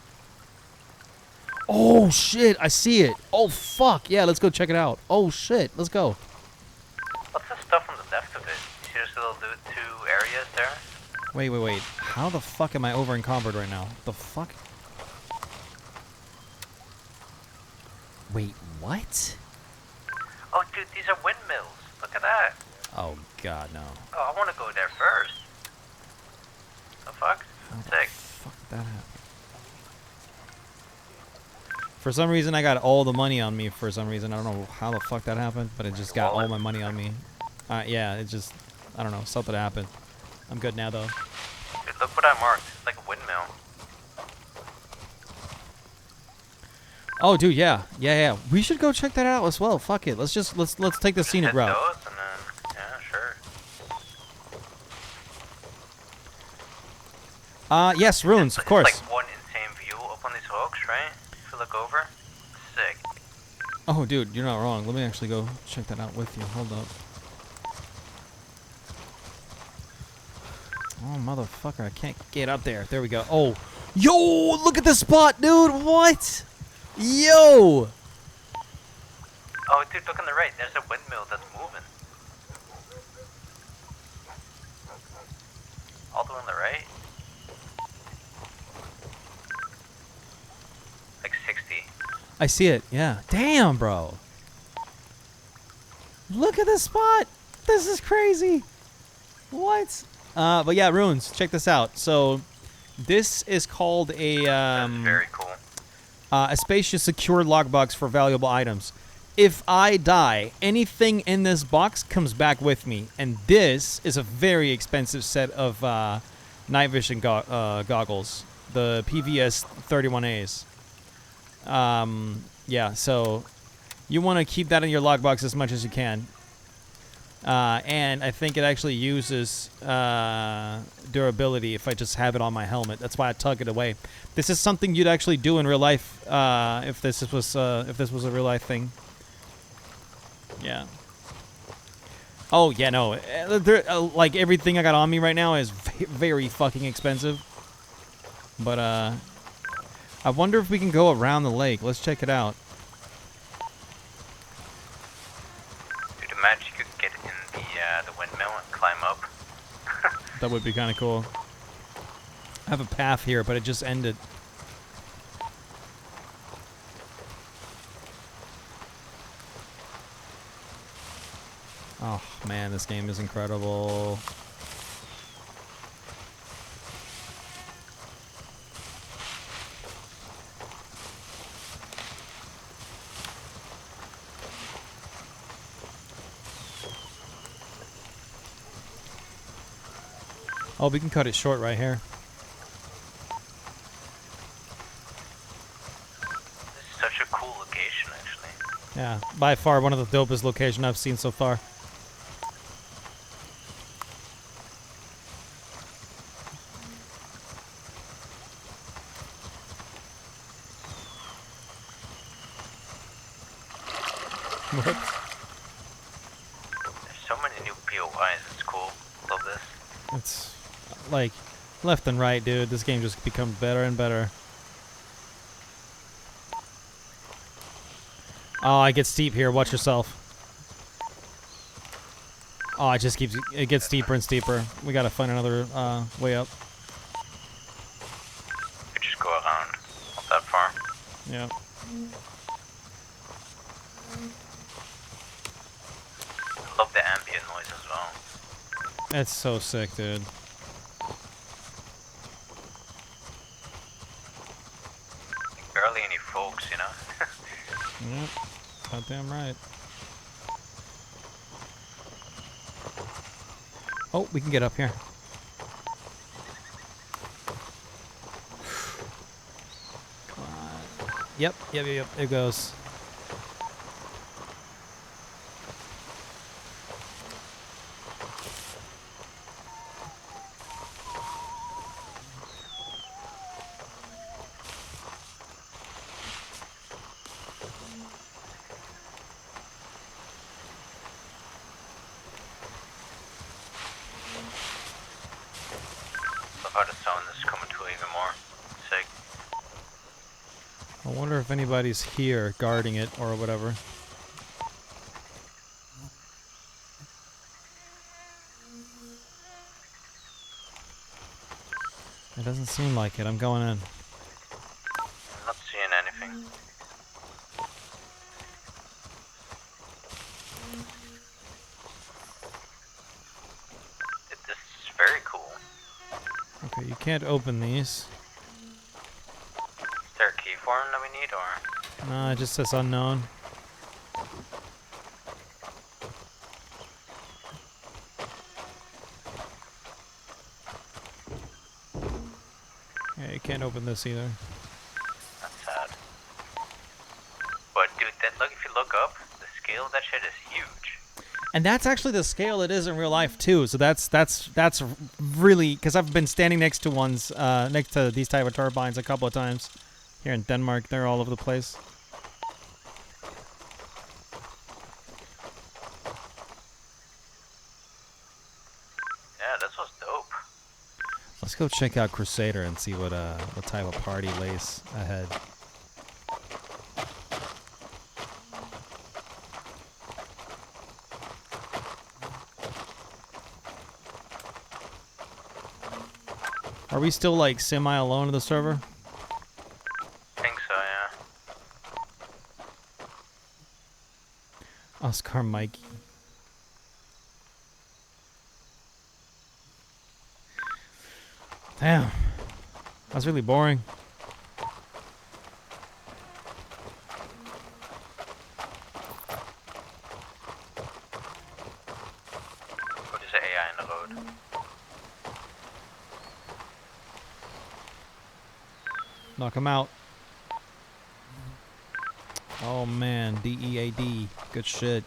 Oh, shit. I see it. Oh, fuck. Yeah, let's go check it out. Oh, shit. Let's go. What's the stuff on the left of it? You see those little two areas there? Wait. How the fuck am I over encumbered right now? The fuck? Wait, what? Oh, dude, these are windmills. Look at that. Oh, God, no. Oh, I want to go there first. The fuck? How the Sick. fuck did that happen? For some reason, I got all the money on me for some reason. I don't know how the fuck that happened, but it just got all my money on me. Yeah, it just, I don't know, something happened. I'm good now, though. Dude, look what I marked. It's like a windmill. Oh, dude, yeah. We should go check that out as well. Fuck it. Let's take the Just scenic hit route. those and then, yeah, sure. Yes, runes, of course. It's like one insane view up on these rocks, right? If you look over, sick. Oh, dude, you're not wrong. Let me actually go check that out with you. Hold up. Oh, motherfucker, I can't get up there. There we go. Oh, yo, look at this spot, dude. What? Yo. Oh, dude, look on the right. There's a windmill that's moving. All the way on the right. Like 60. I see it. Yeah. Damn, bro. Look at this spot. This is crazy. What? But yeah, runes. Check this out. So, this is called a That's very cool. a spacious, secure logbox for valuable items. If I die, anything in this box comes back with me, and this is a very expensive set of night vision goggles, the PVS 31As. Yeah, so you want to keep that in your logbox as much as you can. And I think it actually uses durability if I just have it on my helmet. That's why I tug it away. This is something you'd actually do in real life if this was a real life thing. Yeah. Oh yeah, no. Like everything I got on me right now is very fucking expensive. But I wonder if we can go around the lake. Let's check it out. Dude, imagine you could get in the windmill and climb up. That would be kind of cool. I have a path here, but it just ended. Oh man, this game is incredible. Oh, we can cut it short right here. such a cool location, actually. Yeah, by far one of the dopest locations I've seen so far. Whoops. There's so many new POIs. It's cool. Love this. It's like left and right, dude. This game just becomes better and better. Oh, I get steep here. Watch yourself. Oh, it gets steeper and steeper. We gotta find another way up. We just go around. Not that far. Yeah. Love the ambient noise as well. It's so sick, dude. Barely any folks, you know? Yep. Goddamn right. Oh, we can get up here. Come on. Yep. It goes. Love how the sound is coming to even more. Sick. I wonder if anybody's here guarding it or whatever. It doesn't seem like it. I'm going in. I'm not seeing anything. This is very cool. Okay, you can't open these. Is there a key for him that we need, or? No, it just says unknown. Yeah, you can't open this either. That's sad. But dude, look, if you look up, the scale of that shit is huge. And that's actually the scale it is in real life too. So that's really, because I've been standing next to ones next to these type of turbines a couple of times here in Denmark. They're all over the place. Yeah, this was dope. Let's go check out Crusader and see what type of party lays ahead. Are we still like semi alone in the server? I think so, yeah. Oscar Mikey. Damn. That's really boring. What is the AI in the road? Knock him out. Oh man, DEAD. Good shit.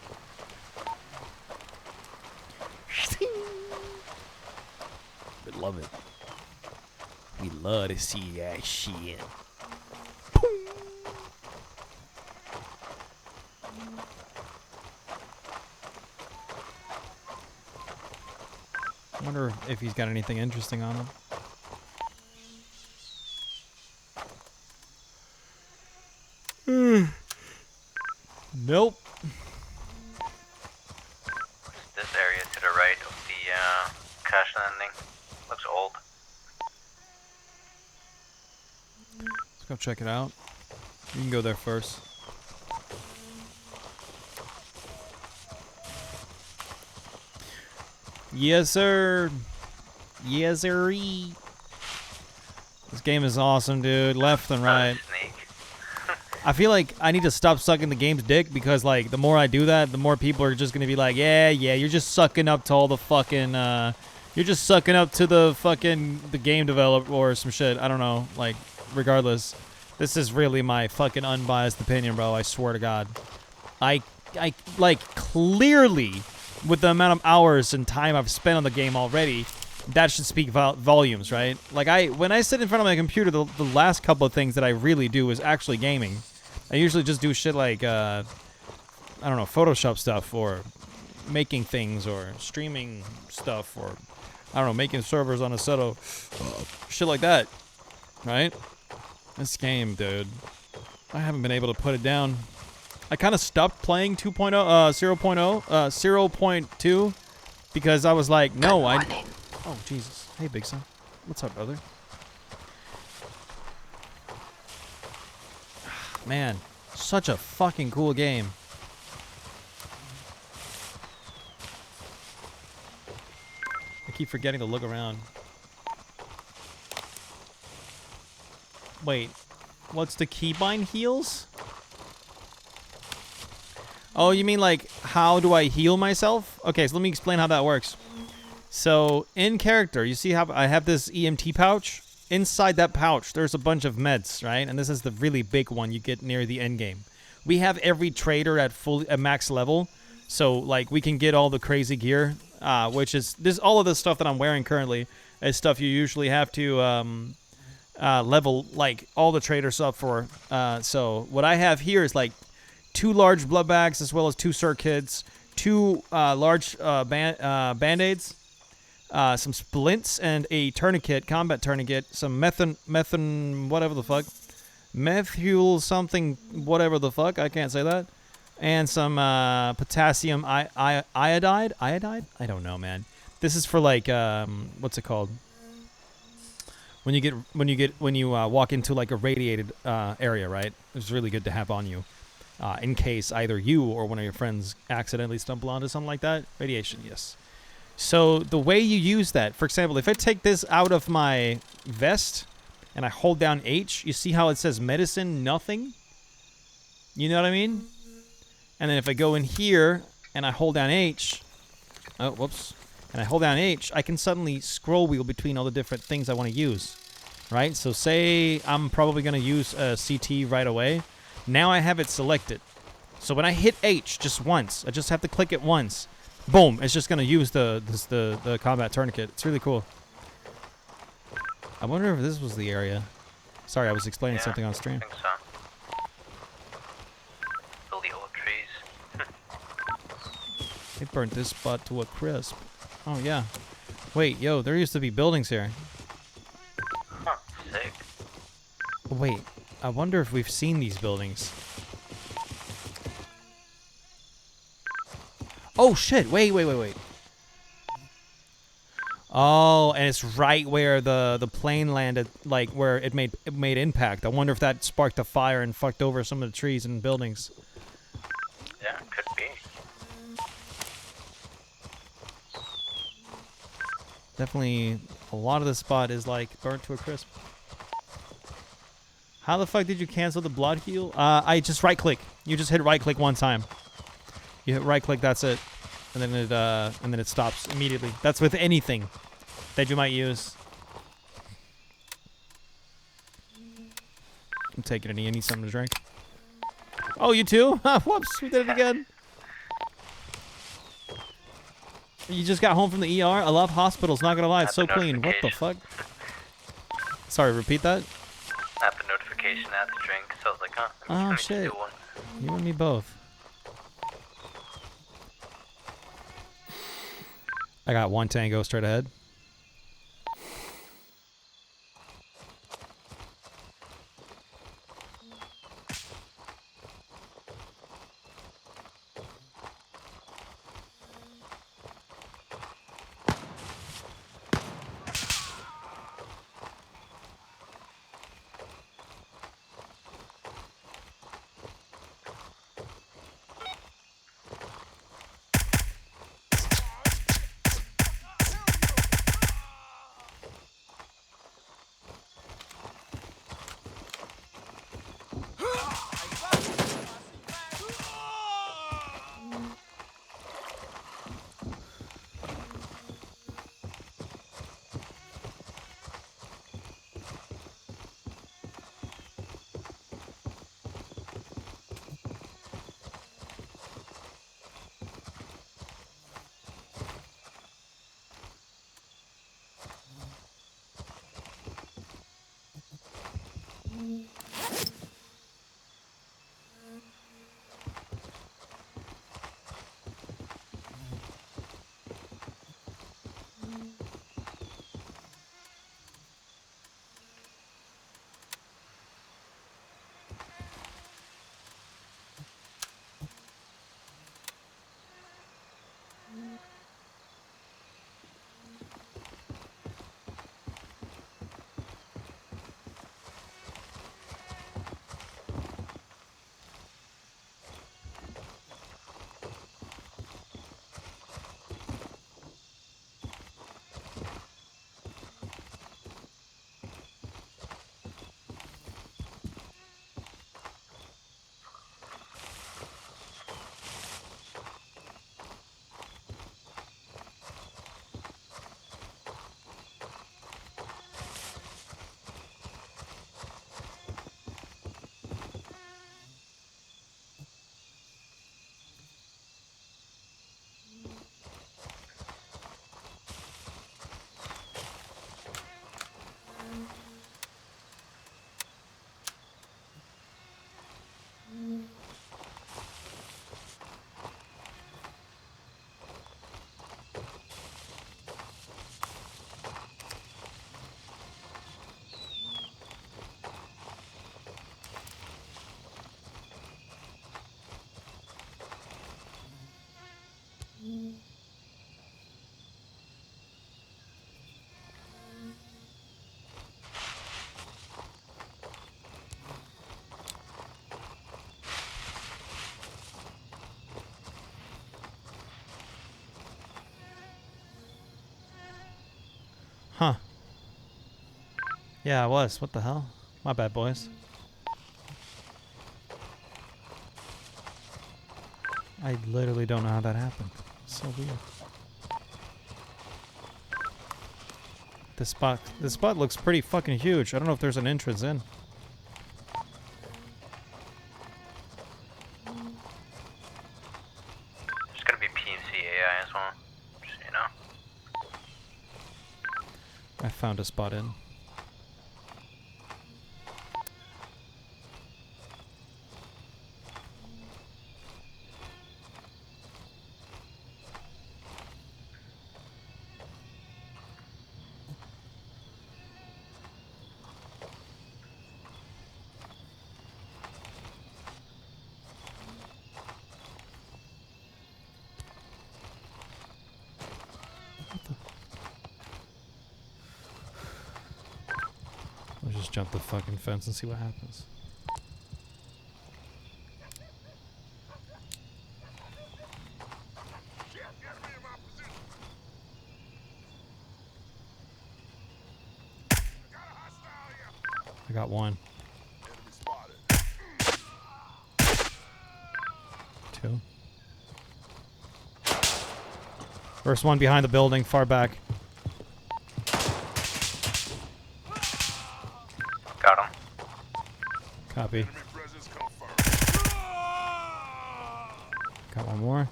We love it. We love to see that shit. I wonder if he's got anything interesting on him. Nope. This area to the right of the crash landing looks old. Let's go check it out. You can go there first. Yes, sir. Yes, sirree. This game is awesome, dude. Left and right. Snake. I feel like I need to stop sucking the game's dick because, like, the more I do that, the more people are just gonna be like, yeah, you're just sucking up to all the fucking, you're just sucking up to the fucking, the game developer or some shit. I don't know. Like, regardless. This is really my fucking unbiased opinion, bro. I swear to God. I like clearly with the amount of hours and time I've spent on the game already, that should speak volumes, right? Like when I sit in front of my computer, the last couple of things that I really do is actually gaming. I usually just do shit like I don't know, Photoshop stuff or making things or streaming stuff or I don't know, making servers on a set of shit like that, right? This game, dude, I haven't been able to put it down. I kind of stopped playing 2.0, 0.2 because I was like, no, oh, Jesus. Hey, big son. What's up, brother? Man, such a fucking cool game. I keep forgetting to look around. Wait, what's the keybind heals? Oh, you mean like, how do I heal myself? Okay, so let me explain how that works. So, in character, you see how I have this EMT pouch? Inside that pouch, there's a bunch of meds, right? And this is the really big one you get near the end game. We have every trader at max level, so like we can get all the crazy gear, which is all of this stuff that I'm wearing currently is stuff you usually have to level like all the traders up for. So what I have here is like 2 large blood bags as well as 2 circuits, 2 large band-aids, some splints and a tourniquet, combat tourniquet, some methan whatever the fuck, methyl something whatever the fuck, I can't say that, and some potassium iodide. I don't know, man. This is for like what's it called? When you walk into like a radiated area, right? It's really good to have on you. In case either you or one of your friends accidentally stumble onto something like that. Radiation, yes. So the way you use that, for example, if I take this out of my vest and I hold down H, you see how it says medicine, nothing? You know what I mean? And then if I go in here and I hold down H, oh, whoops, and I hold down H, I can suddenly scroll wheel between all the different things I want to use, right? So say I'm probably going to use a CT right away. Now I have it selected. So when I hit H just once, I just have to click it once. Boom, it's just going to use the combat tourniquet. It's really cool. I wonder if this was the area. Sorry, I was explaining something on stream. I think so. All the old trees. They burnt this spot to a crisp. Oh, yeah. Wait, yo, there used to be buildings here. Huh, sick. Wait, I wonder if we've seen these buildings. Oh, shit. Wait. Oh, and it's right where the plane landed, like where it made impact. I wonder if that sparked a fire and fucked over some of the trees and buildings. Yeah, could be. Definitely, a lot of the spot is like burnt to a crisp. How the fuck did you cancel the blood heal? I just right click. You just hit right click one time. You hit right click, that's it, and then it stops immediately. That's with anything that you might use. I'm taking it. I need something to drink. Oh, you too? Whoops, we did it again. You just got home from the ER? I love hospitals, not gonna lie, it's so clean. What the fuck? Sorry, repeat that? I have a notification I had to drink, so I was like, huh, let me just do one. You and me both. I got 1 tango straight ahead. Huh. Yeah, I was. What the hell? My bad, boys. I literally don't know how that happened. So weird. This spot looks pretty fucking huge. I don't know if there's an entrance in. There's gonna be PNC AI as well, just so you know. I found a spot in. I'll just jump the fucking fence and see what happens. I got one. Two. First one behind the building, far back. Got him. Copy. Got one more.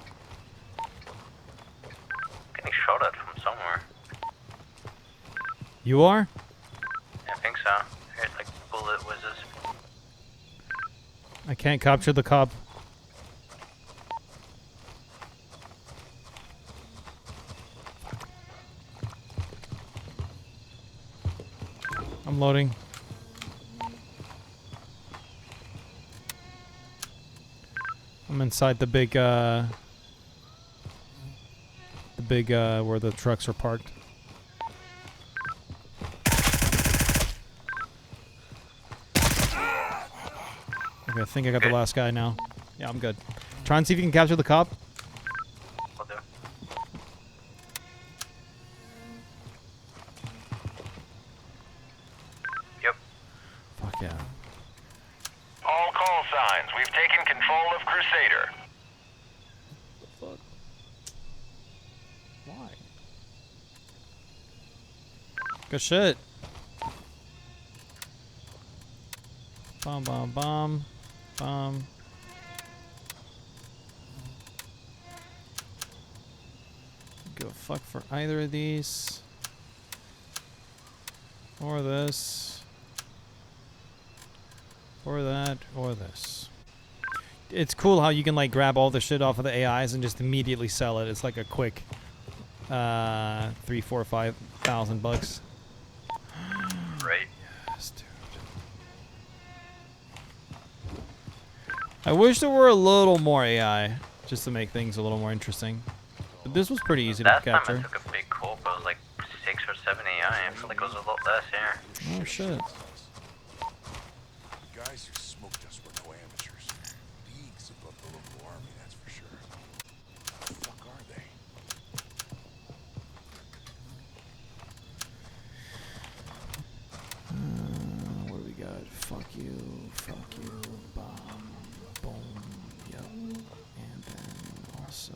Getting shot at from somewhere. You are? Yeah, I think so. Here's like bullet whizzes. I can't capture the cop. I'm loading. I'm inside the big, where the trucks are parked. Okay, I think I got the last guy now. Yeah, I'm good. Try and see if you can capture the cop. Will do. Yep. Fuck yeah. All call signs. We've taken control of Crusader. Fuck. Why? Good shit. Bomb, bomb, bomb. Bomb. Give a fuck for either of these. Or this. Or that, or this. It's cool how you can like grab all the shit off of the AIs and just immediately sell it. It's like a quick, 3, 4, 5,000 bucks. Right. Yes, dude. I wish there were a little more AI, just to make things a little more interesting. But this was pretty easy to Last time I capture. took a big call, but it was like 6 or 7 AI. I feel like it was a lot less here. Oh shit. The guys who smoked us were no amateurs. Leagues above the local army, that's for sure. Who the fuck are they? What do we got? Fuck you, bomb, boom, yep. And then also,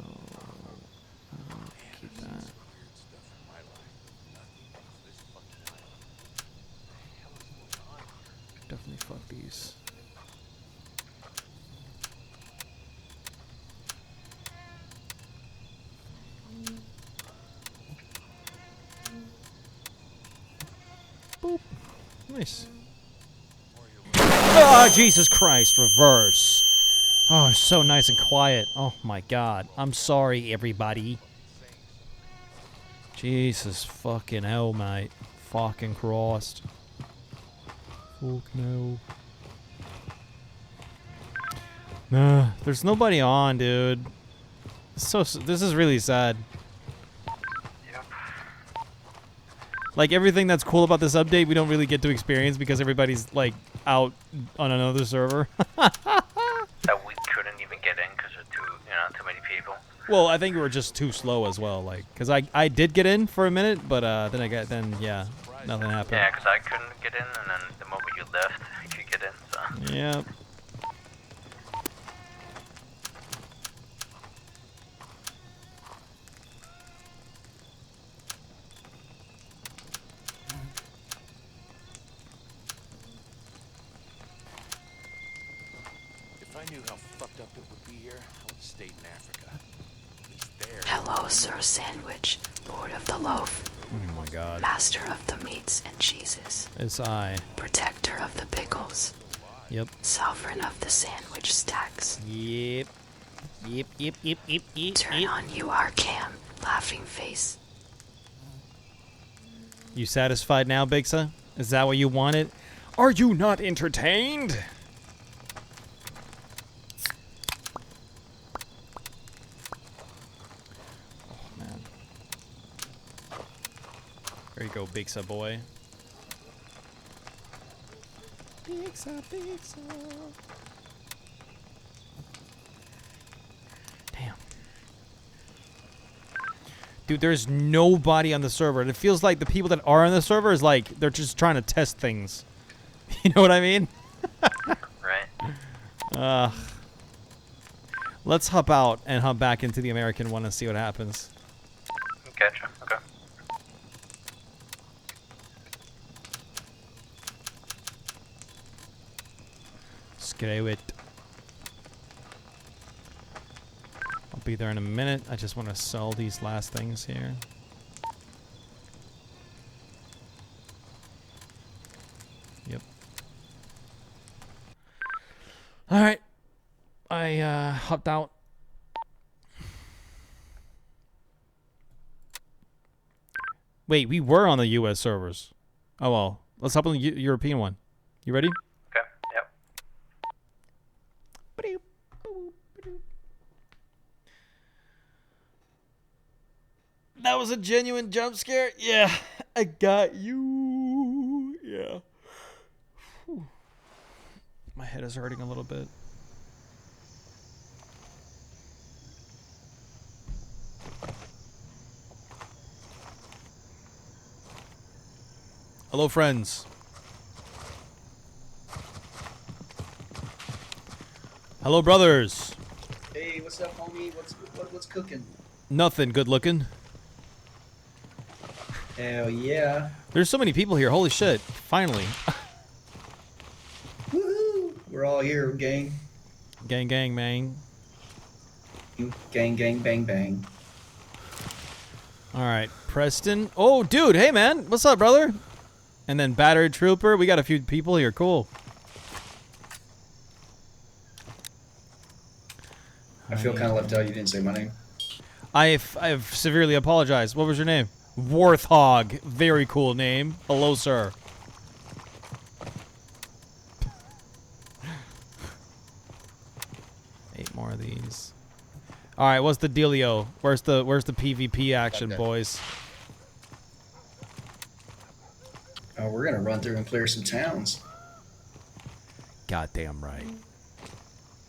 keep that. Weird stuff in my life. Nothing else this fucking island. What the hell is going on here? Definitely fuck these. Boop. Nice. Oh, Jesus Christ, reverse. Oh, so nice and quiet. Oh my god. I'm sorry, everybody. Jesus fucking hell, mate. Fucking Christ. Fuck no. Nah, there's nobody on, dude. This is really sad. Yep. Like, everything that's cool about this update, we don't really get to experience because everybody's, like, out on another server. That we couldn't even get in because of too many people. Well, I think we were just too slow as well, like, because I did get in for a minute, but then yeah, nothing happened. Yeah, because I couldn't get in, and then the moment you left, I could get in, so. Yep. If I knew how fucked up it would be here, I would have stayed in Africa. At least there. Hello, Sir Sandwich, Lord of the Loaf, Oh my god. Master of the Meats and Cheeses, It's I. Protector of the Pickles, Yep. Sovereign of the Sandwich Stacks. Yep. Yep. Turn on UR cam, laughing face. You satisfied now, Bigsa? Is that what you wanted? Are you not entertained? Oh, man. There you go, Bigsa boy. Bigsa. Damn. Dude, there's nobody on the server. And it feels like the people that are on the server is like, they're just trying to test things. You know what I mean? Right. Let's hop out and hop back into the American one and see what happens. Gotcha. Okay. Screw it. I'll be there in a minute. I just want to sell these last things here. Yep. Alright. I hopped out. Wait, we were on the US servers. Oh well. Let's hop on the European one. You ready? Okay. Yep. That was a genuine jump scare. Yeah, I got you. Yeah. Whew. My head is hurting a little bit. Hello, friends. Hello, brothers. Hey, what's up, homie? What's cooking? Nothing good looking. Hell yeah. There's so many people here. Holy shit. Finally. Woohoo! We're all here, gang. Gang, man. Gang, bang, bang. All right, Preston. Oh, dude. Hey, man. What's up, brother? And then Battered Trooper. We got a few people here. Cool. I feel kind of left out. You didn't say my name. I've severely apologized. What was your name? Warthog. Very cool name. Hello, sir. Eight more of these. All right, what's the dealio? Where's the PvP action, boys? Oh, we're gonna run through and clear some towns. Goddamn right.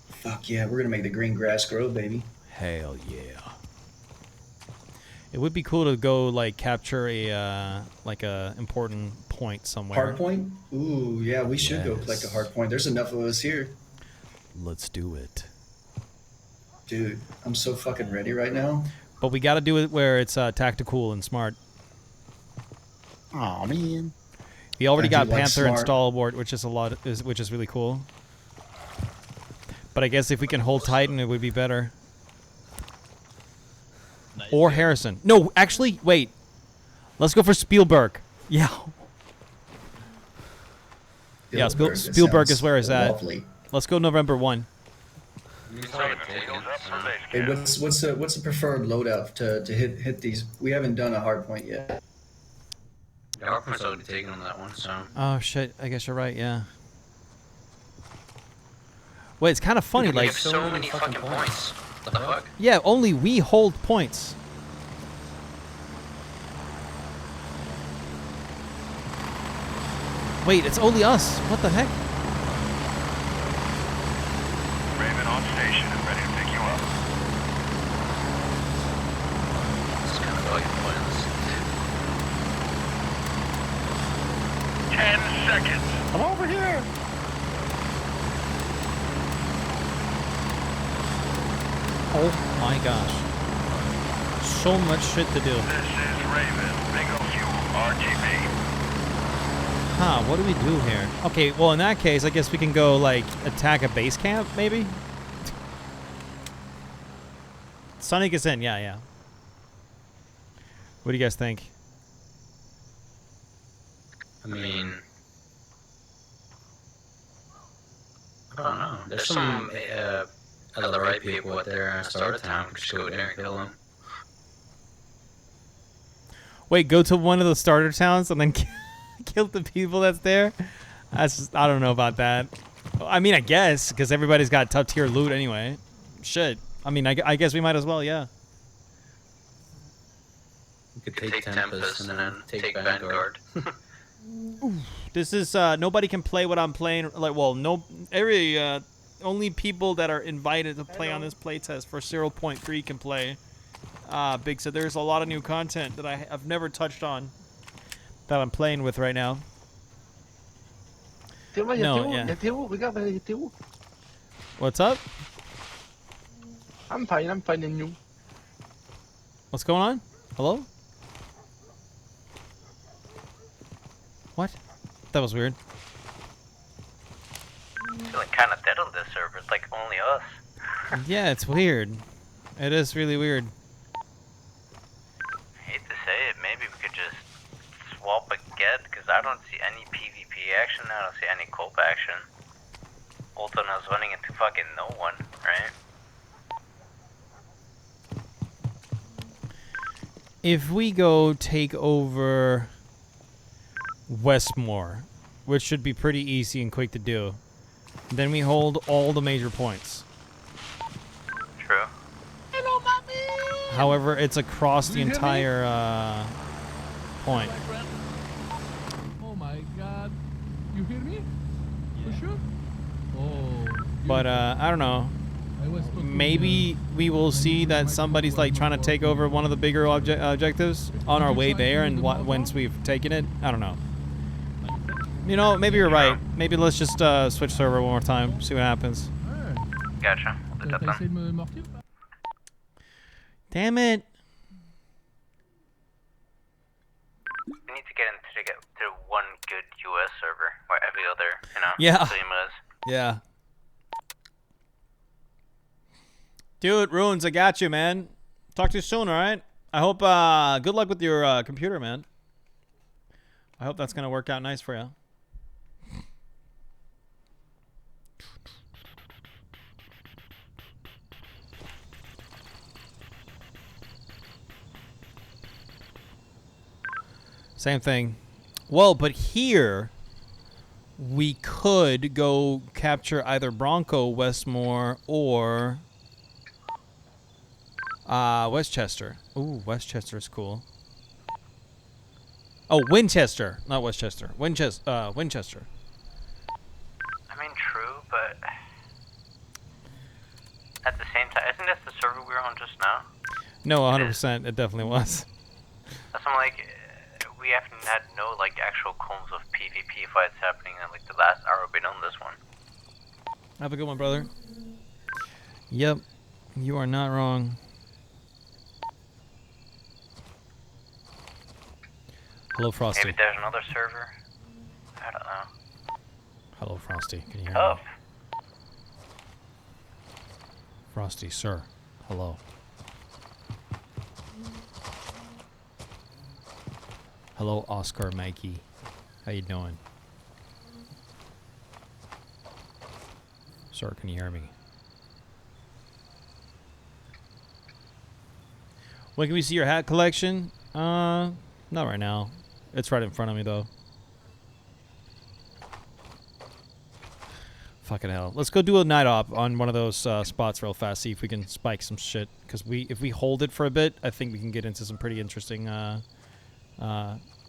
Fuck yeah, we're gonna make the green grass grow, baby. Hell yeah. It would be cool to go like capture a like a important point somewhere. Hard point? Ooh, yeah, we should go Yes. collect a hard point. There's enough of us here. Let's do it. Dude, I'm so fucking ready right now. But we got to do it where it's tactical and smart. Aw, man. We already I got do like Panther and smart. Stalwart, which is which is really cool. But I guess if we can hold Titan, it would be better. Or Harrison. No, actually, wait. Let's go for Spielberg. Yeah. Yeah, Spielberg, that Spielberg is sounds where it's at. lovely. Let's go November 1. Raven, eagles up for base Hey, camp. what's the preferred loadout to hit these? We haven't done a hard point yet. The Harpoon's already taken on that one, so. Oh, shit. I guess you're right, yeah. Wait, it's kind of funny, We like... have so many fucking points. What the fuck? Yeah, only we hold points. Wait, it's only us. What the heck? Raven on station and ready to pick you up. It's kind of fucking pointless. 10 seconds. I'm over here! Oh my gosh. So much shit to do. This is Raven. Bingo Fuel, RTB. Huh, what do we do here? Okay, well in that case, I guess we can go, like, attack a base camp, maybe? Sonic is in, yeah. What do you guys think? I mean... I don't know. There's some LRI people out there in Starter Town. We should go there and kill them. Wait, go to one of the starter towns and then kill the people that's there? That's just, I don't know about that. I mean, I guess, because everybody's got top tier loot anyway. Shit. I mean, I guess we might as well, yeah. We could take Tempest and then take Vanguard. This is, nobody can play what I'm playing. Like, well, only people that are invited to play on this playtest for 0.3 can play. Big said there's a lot of new content that I've never touched on that I'm playing with right now. No, yeah. What's up? I'm fine, and you? What's going on? Hello? What? That was weird. Feeling kind of dead on this server. It's like only us. Yeah, it's weird. It is really weird. Hate to say it, maybe we could just swap a get, because I don't see any PvP action, I don't see any cope action. Bolton is running into fucking no one, right? If we go take over Westmore, which should be pretty easy and quick to do, then we hold all the major points. True. However, it's across the entire point. Oh my god. You hear me? For sure? Oh. But I don't know. Maybe we will see that somebody's like trying to take over one of the bigger objectives on our way there, and once we've taken it, I don't know. You know, maybe you're right. Maybe let's just switch server one more time, see what happens. Gotcha. We'll do that then. Damn it! We need to get to one good US server, where every other, Yeah. team is. Yeah. Dude, Runes, I got you, man. Talk to you soon, alright? I hope, good luck with your computer, man. I hope that's gonna work out nice for you. Same thing. Well, but here we could go capture either Bronco, Westmore, or Westchester. Ooh, Westchester is cool. Oh, Winchester, not Westchester. Winchester. I mean, true, but at the same time, isn't this the server we were on just now? No, 100%. It definitely was. That's I'm like, we haven't had no like actual combs of PvP fights happening in like the last hour we've been on this one. Have a good one, brother. Yep, you are not wrong. Hello, Frosty. Maybe there's another server. I don't know. Hello, Frosty. Can you hear Oh, me? Frosty, sir. Hello. Hello, Oscar Mikey. How you doing? Sir, can you hear me? When can we see your hat collection? Not right now. It's right in front of me, though. Fucking hell. Let's go do a night op on one of those spots real fast. See if we can spike some shit. Because if we hold it for a bit, I think we can get into some pretty interesting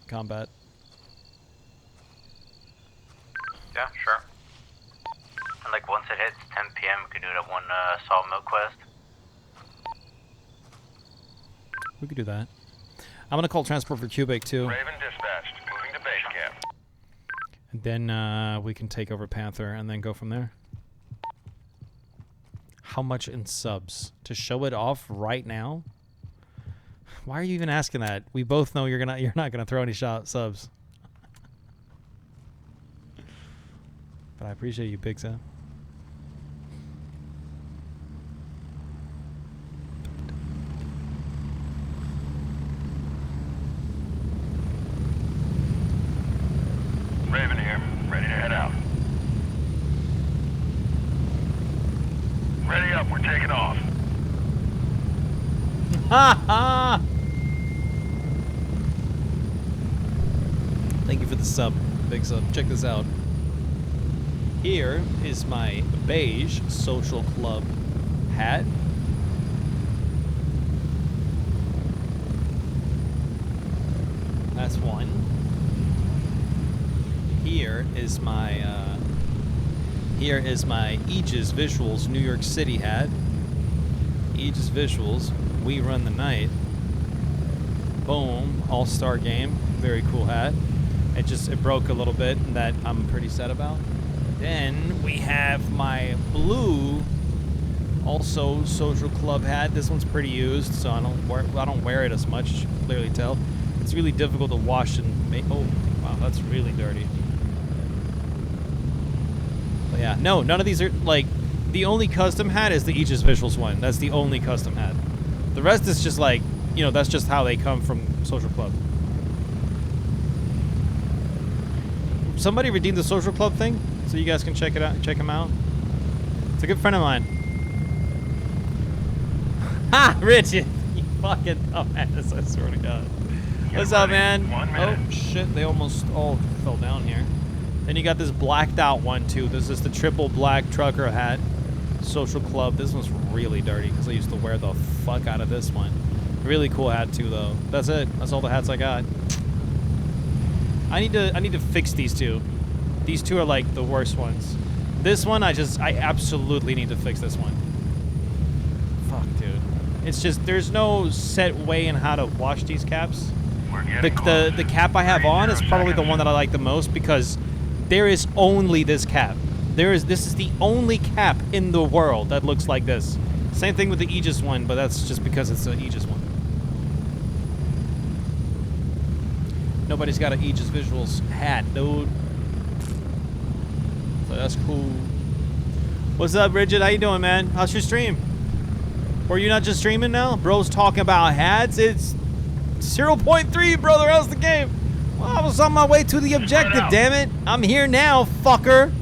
combat. yeah, sure. And like once it hits 10 p.m., we could do that one sawmill quest. We could do that. I'm going to call transport for Cubic, too. Raven dispatched. Moving to base camp. And then we can take over Panther and then go from there. How much in subs? To show it off right now? Why are you even asking that? We both know you're not gonna throw any subs. But I appreciate you, Big Sam. Raven here. Ready to head out. Ready up. We're taking off. Ha ha! Thank you for the sub, Big Sub. Check this out. Here is my beige social club hat. That's one. Here is my Aegis Visuals New York City hat. Aegis Visuals, we run the night. Boom, all-star game, very cool hat. It broke a little bit, and that I'm pretty sad about. Then we have my blue, also social club hat. This one's pretty used, so I don't wear it as much. You can clearly tell. It's really difficult to wash and make. Oh, wow, that's really dirty. But yeah, no, none of these are like. The only custom hat is the Aegis Visuals one. That's the only custom hat. The rest is just like, you know, that's just how they come from Social Club. Somebody redeemed the Social Club thing, so you guys can check it out. Check him out. It's a good friend of mine. Ha, Richard, you fucking dumbass! I swear to God. What's up, man? 1 minute. Oh shit, they almost all fell down here. Then you got this blacked out one too. This is the triple black trucker hat. Social Club. This one's really dirty because I used to wear the fuck out of this one. Really cool hat too, though. That's it. That's all the hats I got. I need to fix these two. These two are like the worst ones. This one, I absolutely need to fix this one. Fuck, dude. It's just there's no set way in how to wash these caps. The cap I have on is probably the one that I like the most because there is only this cap. This is the only cap in the world that looks like this. Same thing with the Aegis one, but that's just because it's an Aegis one. Nobody's got an Aegis Visuals hat, dude. So that's cool. What's up, Bridget? How you doing, man? How's your stream? Or are you not just streaming now? Bro's talking about hats. It's 0.3, brother. How's the game? Well, I was on my way to the objective, damn it. I'm here now, fucker.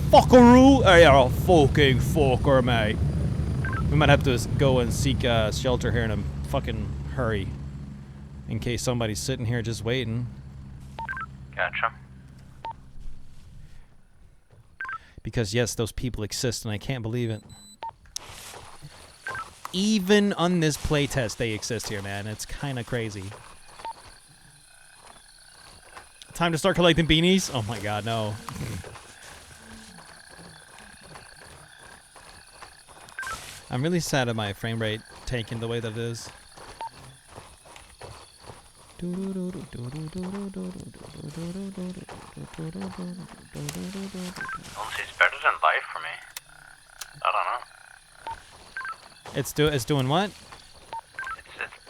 Fuckaroo. Hey, you're a fucking fucker, mate. We might have to go and seek shelter here in a fucking hurry. In case somebody's sitting here just waiting. Gotcha. Because yes, those people exist, and I can't believe it. Even on this playtest, they exist here, man. It's kind of crazy. Time to start collecting beanies? Oh my god, no. I'm really sad at my frame rate taking the way that it is. Honestly, it's better than life for me. I don't know. It's doing what?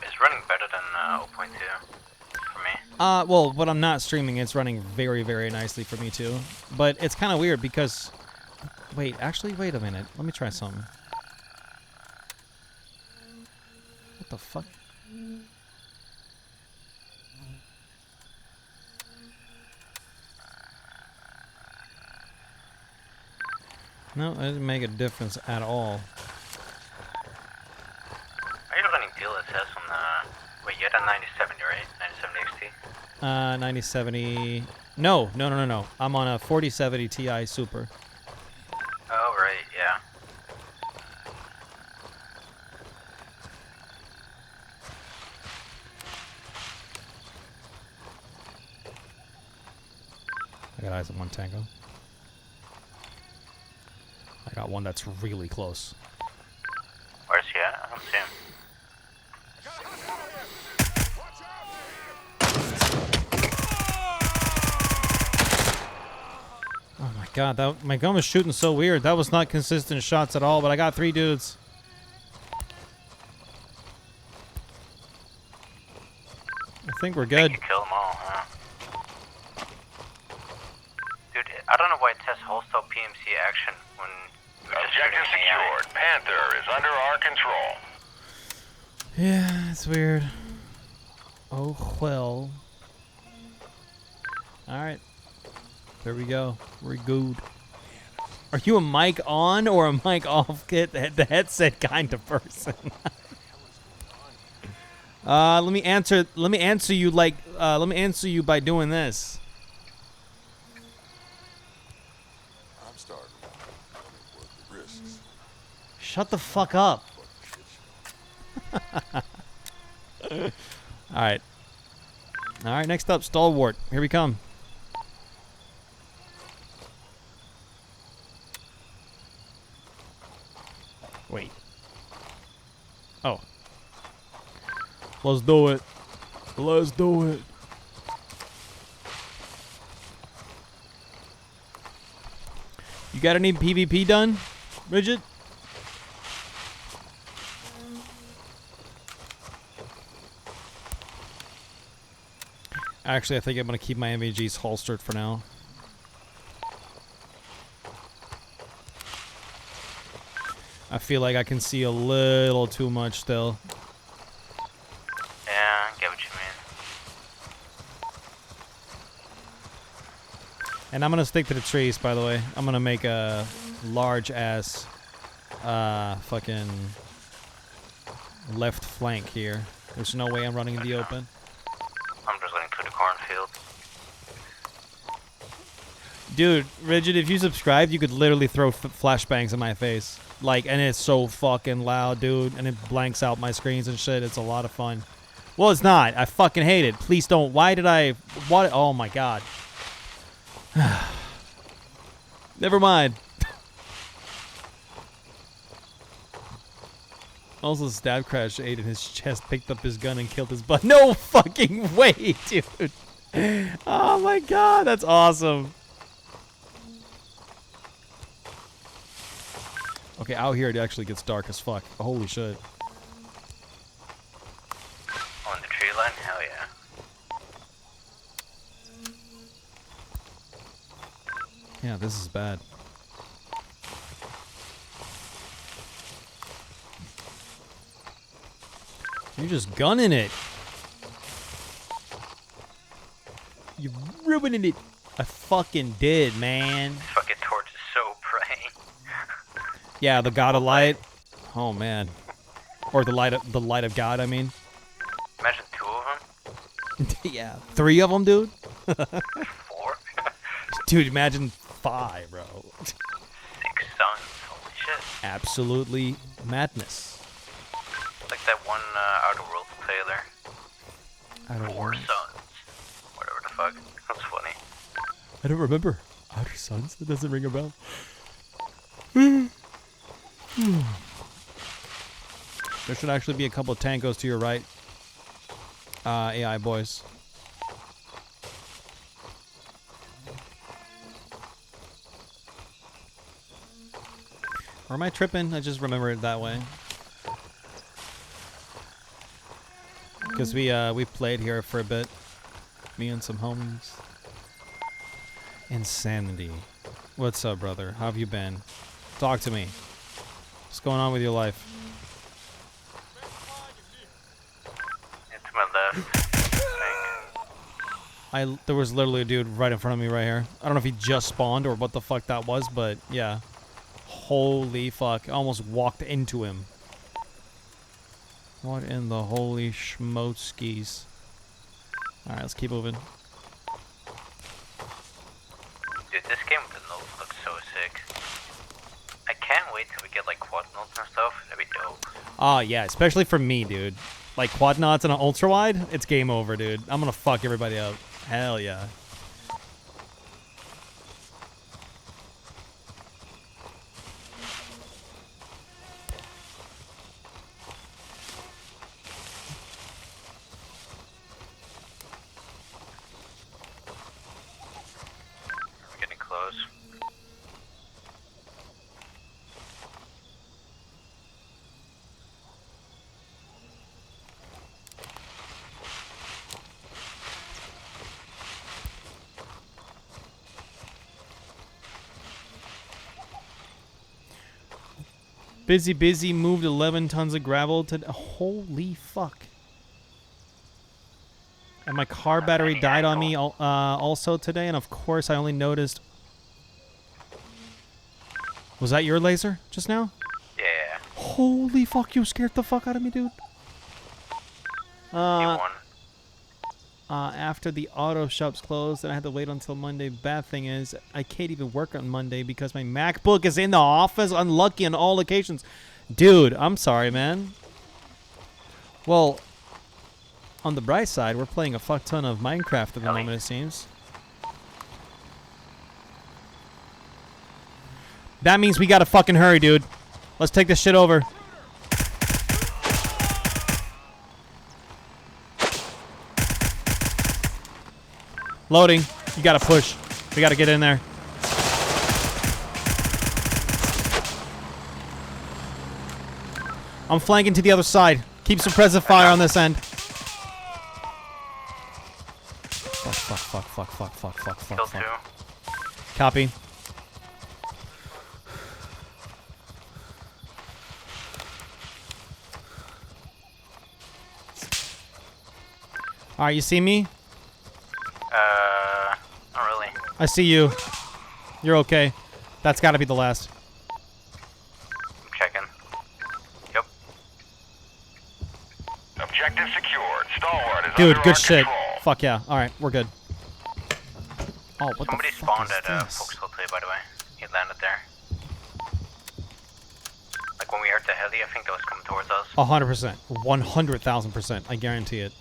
It's running better than 0.2 for me. Well, when I'm not streaming, it's running very, very nicely for me too. But it's kind of weird because, wait a minute. Let me try something. What the fuck? No, it didn't make a difference at all. Are you running DLSS on the... Wait, you had a 9070, right? 9070 XT? 9070. No. I'm on a 4070 Ti Super. Oh, right, yeah. I got eyes on one Tango. I got one that's really close. Where's he at? I don't see him. Oh my god, that my gun was shooting so weird. That was not consistent shots at all, but I got 3 dudes. I think we're good. You kill them all, huh? Dude, I don't know why it says hostile PMC action when we're just Objective shooting an AI. secured. Panther is under our control. Yeah, it's weird. Oh well. Alright. There we go. We're good. Are you a mic on or a mic off kit? The headset kind of person. Let me answer you by doing this. I'm starting. Worth the risks. Shut the fuck up. Alright. Alright, next up, Stalwart. Here we come. Wait. Oh. Let's do it. Let's do it. You got any PvP done, Bridget? Actually, I think I'm going to keep my MVGs holstered for now. I feel like I can see a little too much still. Yeah, I get what you mean. And I'm going to stick to the trees, by the way. I'm going to make a large-ass fucking left flank here. There's no way I'm running in the open. I'm just going through the cornfield. Dude, Rigid, if you subscribed, you could literally throw flashbangs in my face. Like, and it's so fucking loud, dude. And it blanks out my screens and shit. It's a lot of fun. Well, it's not. I fucking hate it. Please don't. Why did I... What? Oh, my God. Never mind. Also, Stab Crash ate in his chest, picked up his gun, and killed his butt. No fucking way, dude. Oh, my God. That's awesome. Okay, out here it actually gets dark as fuck. Holy shit. On the tree line? Hell yeah. Yeah, this is bad. You're just gunning it. You're ruining it. I fucking did, man. Fucking torch is so bright. Yeah, the God of Light. Oh man. Or the light of God, I mean. Imagine 2 of them. Yeah, 3 of them, dude. 4? Dude, imagine 5, bro. 6 sons. Holy shit. Absolutely madness. Like that one Outer Worlds trailer. I don't 4 know. sons. Whatever the fuck. That's funny. I don't remember. Outer Suns? That doesn't ring a bell. There should actually be a couple of tankos to your right. AI boys. Or am I tripping? I just remember it that way. Because we played here for a bit. Me and some homies. Insanity. What's up, brother? How have you been? Talk to me. What's going on with your life? It's my left. There was literally a dude right in front of me right here. I don't know if he just spawned or what the fuck that was, but yeah. Holy fuck. I almost walked into him. What in the holy schmotskis? Alright, let's keep moving. Dude, this game with the notes looks so sick. I can't wait till we get like quad notes and stuff. That'd be dope. Oh, yeah, especially for me, dude. Like quad knots and an ultra wide, it's game over, dude. I'm gonna fuck everybody up. Hell yeah. We're getting close. Busy moved 11 tons of gravel to... Holy fuck. And my car battery died on me also today, and of course I only noticed... Was that your laser just now? Yeah. Holy fuck, you scared the fuck out of me, dude. You won. After the auto shops closed and I had to wait until Monday. Bad thing is, I can't even work on Monday because my MacBook is in the office. Unlucky on all occasions. Dude, I'm sorry, man. Well, on the bright side, we're playing a fuck ton of Minecraft at the moment, it seems. That means we gotta fucking hurry, dude. Let's take this shit over. Loading. You gotta push. We gotta get in there. I'm flanking to the other side. Keep suppressive fire on this end. Fuck. Kill 2. Copy. Alright, you see me? Not really. I see you. You're okay. That's gotta be the last. I'm checking. Yep. Objective secured. Stalwart is Dude, under good our shit. control. Fuck yeah. Alright, we're good. Oh, what Somebody the fuck spawned is at this? Foxhole 2, by the way. He landed there. Like when we heard the heli, I think that was coming towards us. 100%. 100,000%. I guarantee it.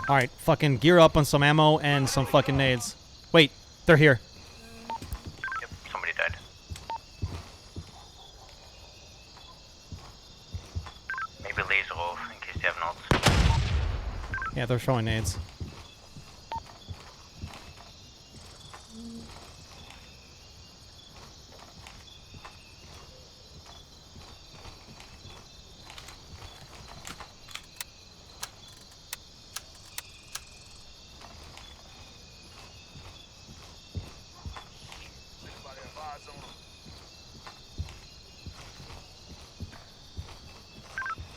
Alright, fucking gear up on some ammo and some fucking nades. Wait, they're here. Yep, somebody died. Maybe laser off in case you have notes. Yeah, they're throwing nades.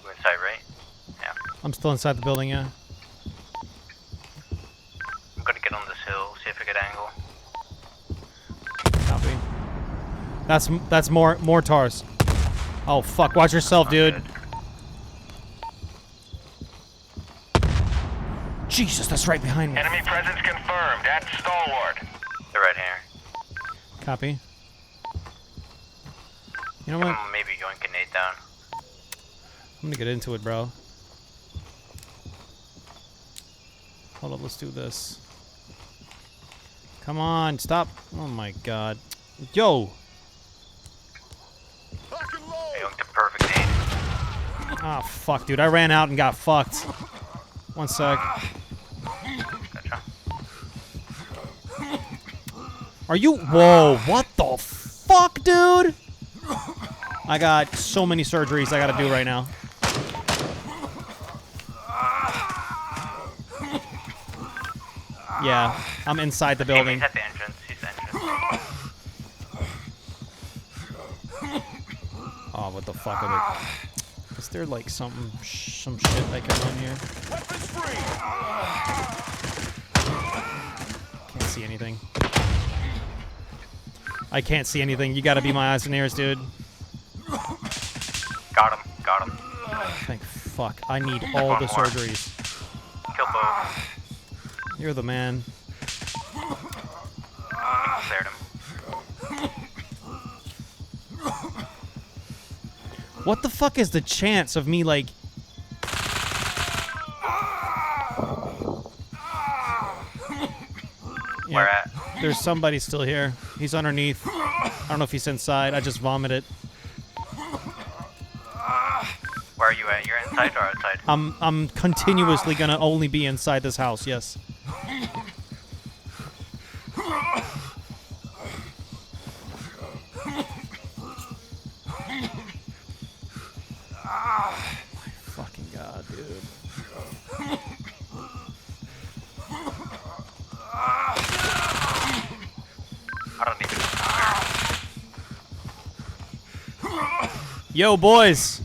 You inside, right? Yeah. I'm still inside the building, yeah. I'm gonna get on this hill, see if I get angle. Copy. That's more TARS. Oh fuck, watch yourself, dude. Good. Jesus, that's right behind me. Enemy presence confirmed at Stalwart. They're right here. Copy. You know what? Maybe going grenade down. I'm gonna get into it, bro. Hold up, let's do this. Come on, stop. Oh my god. Yo! Going to perfect aim. Ah, fuck, dude. I ran out and got fucked. One sec. Gotcha. Are you? Whoa, what the fuck, dude? I got so many surgeries I gotta do right now. Yeah, I'm inside the building. He's at the entrance. He's the entrance. Oh, what the fuck of it? Is there like some shit I can run here? Can't see anything. I can't see anything. You gotta be my eyes and ears, dude. Got him. Got him. Thank fuck. I need all the surgeries. Kill both. You're the man. Cleared him. What the fuck is the chance of me, like... Yeah, Where at? there's somebody still here. He's underneath. I don't know if he's inside. I just vomited. Where are you at? You're inside or outside? I'm continuously gonna only be inside this house, yes. Fucking god, dude. I don't even know. Yo, boys.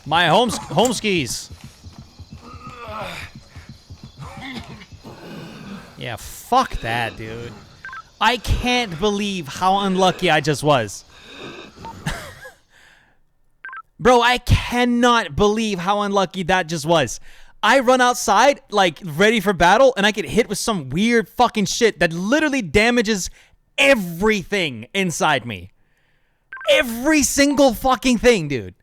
My home skis. Yeah, fuck that, dude. I can't believe how unlucky I just was. Bro, I cannot believe how unlucky that just was. I run outside, like, ready for battle, and I get hit with some weird fucking shit that literally damages everything inside me. Every single fucking thing, dude.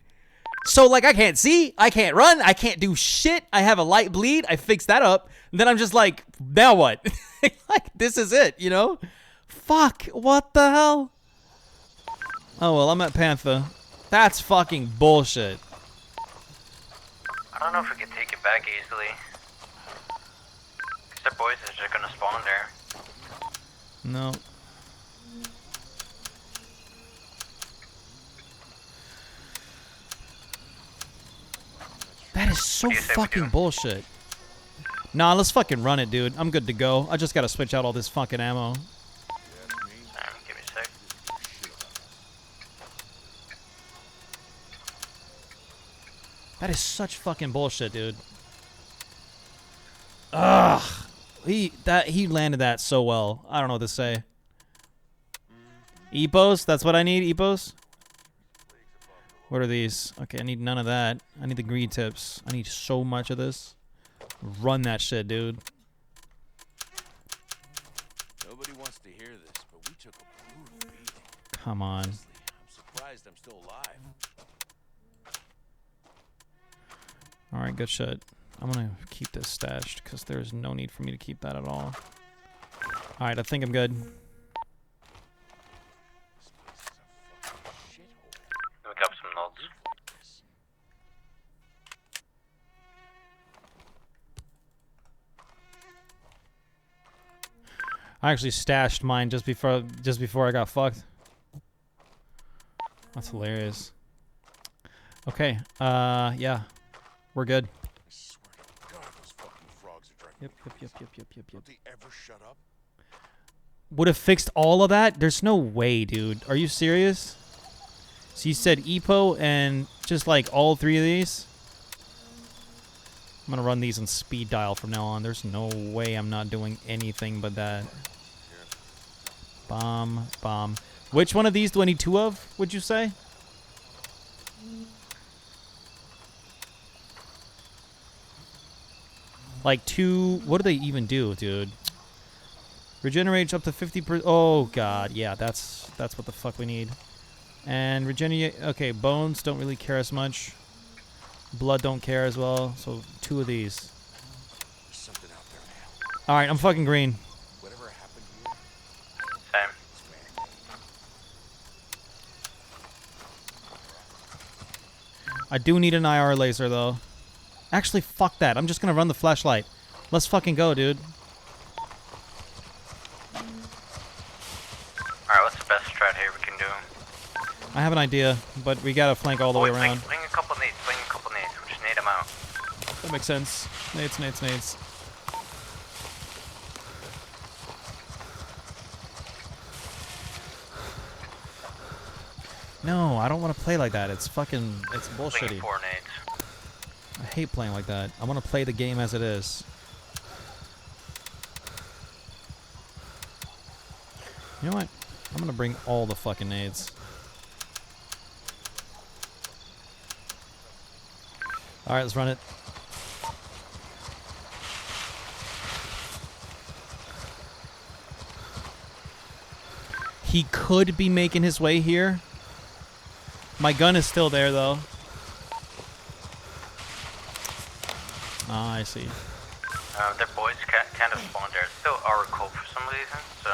So, like, I can't see, I can't run, I can't do shit. I have a light bleed, I fix that up. And then I'm just like, now what? Like, this is it, you know? Fuck, what the hell? Oh, well, I'm at Panther. That's fucking bullshit. I don't know if we can take it back easily. Because their boys are just gonna spawn there. No. That is so What do you say we fucking do? bullshit. Nah, let's fucking run it, dude. I'm good to go. I just gotta switch out all this fucking ammo. Alright, give me a sec. That is such fucking bullshit, dude. Ugh. He landed that so well. I don't know what to say. Epos? That's what I need, Epos? What are these? Okay, I need none of that. I need the green tips. I need so much of this. Run that shit, dude. Nobody wants to hear this, but we took a brutal beating. Come on. I'm surprised I'm still alive. Alright, good shit. I'm gonna keep this stashed, because there's no need for me to keep that at all. Alright, I think I'm good. Look up some notes. I actually stashed mine just before I got fucked. That's hilarious. Okay, yeah. We're good. I swear to God, those fucking frogs are driving Yep. Don't they ever shut up? Would have fixed all of that? There's no way, dude. Are you serious? So you said EPO and just like all three of these? I'm gonna run these on speed dial from now on. There's no way I'm not doing anything but that. Bomb, bomb. Which one of these do I need 2 of, would you say? Like 2... What do they even do, dude? Regenerates up to 50%... Oh, God. Yeah, that's what the fuck we need. And regenerate... Okay, bones don't really care as much. Blood don't care as well. So 2 of these. There's something out there, man. Alright, I'm fucking green. Whatever happened here, Same. it's man. I do need an IR laser, though. Actually, fuck that. I'm just gonna run the flashlight. Let's fucking go, dude. Alright, what's the best strat here we can do? I have an idea, but we gotta flank all the way around. Fling a couple nades, fling a couple nades. We just nade them out. That makes sense. Nades, nades, nades. No, I don't want to play like that. It's fucking... It's Fling bullshitty. 4 nades. I hate playing like that. I want to play the game as it is. You know what? I'm gonna bring all the fucking nades. Alright, let's run it. He could be making his way here. My gun is still there, though. Ah, I see. Their boys kind of spawned there. It's still our code for some reason, so...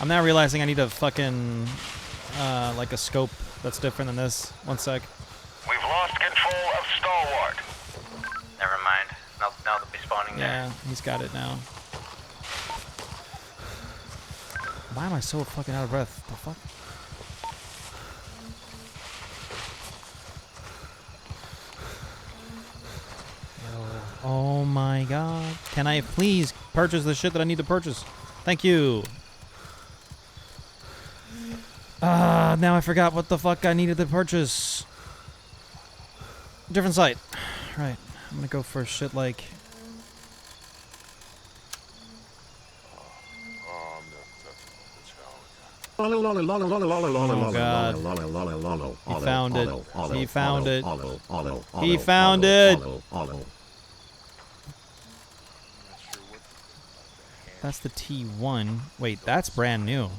I'm now realizing I need a fucking, like a scope that's different than this. 1 sec. We've lost control of Stalwart. Never mind. Now they'll be spawning there. Yeah, he's got it now. Why am I so fucking out of breath? The fuck? Oh my god. Can I please purchase the shit that I need to purchase? Thank you. Now I forgot what the fuck I needed to purchase. Different site. Right. I'm gonna go for shit like... Oh, I'm not touching the child. Oh god. He found it. He found it. He found it! That's the T1. Wait, that's brand new.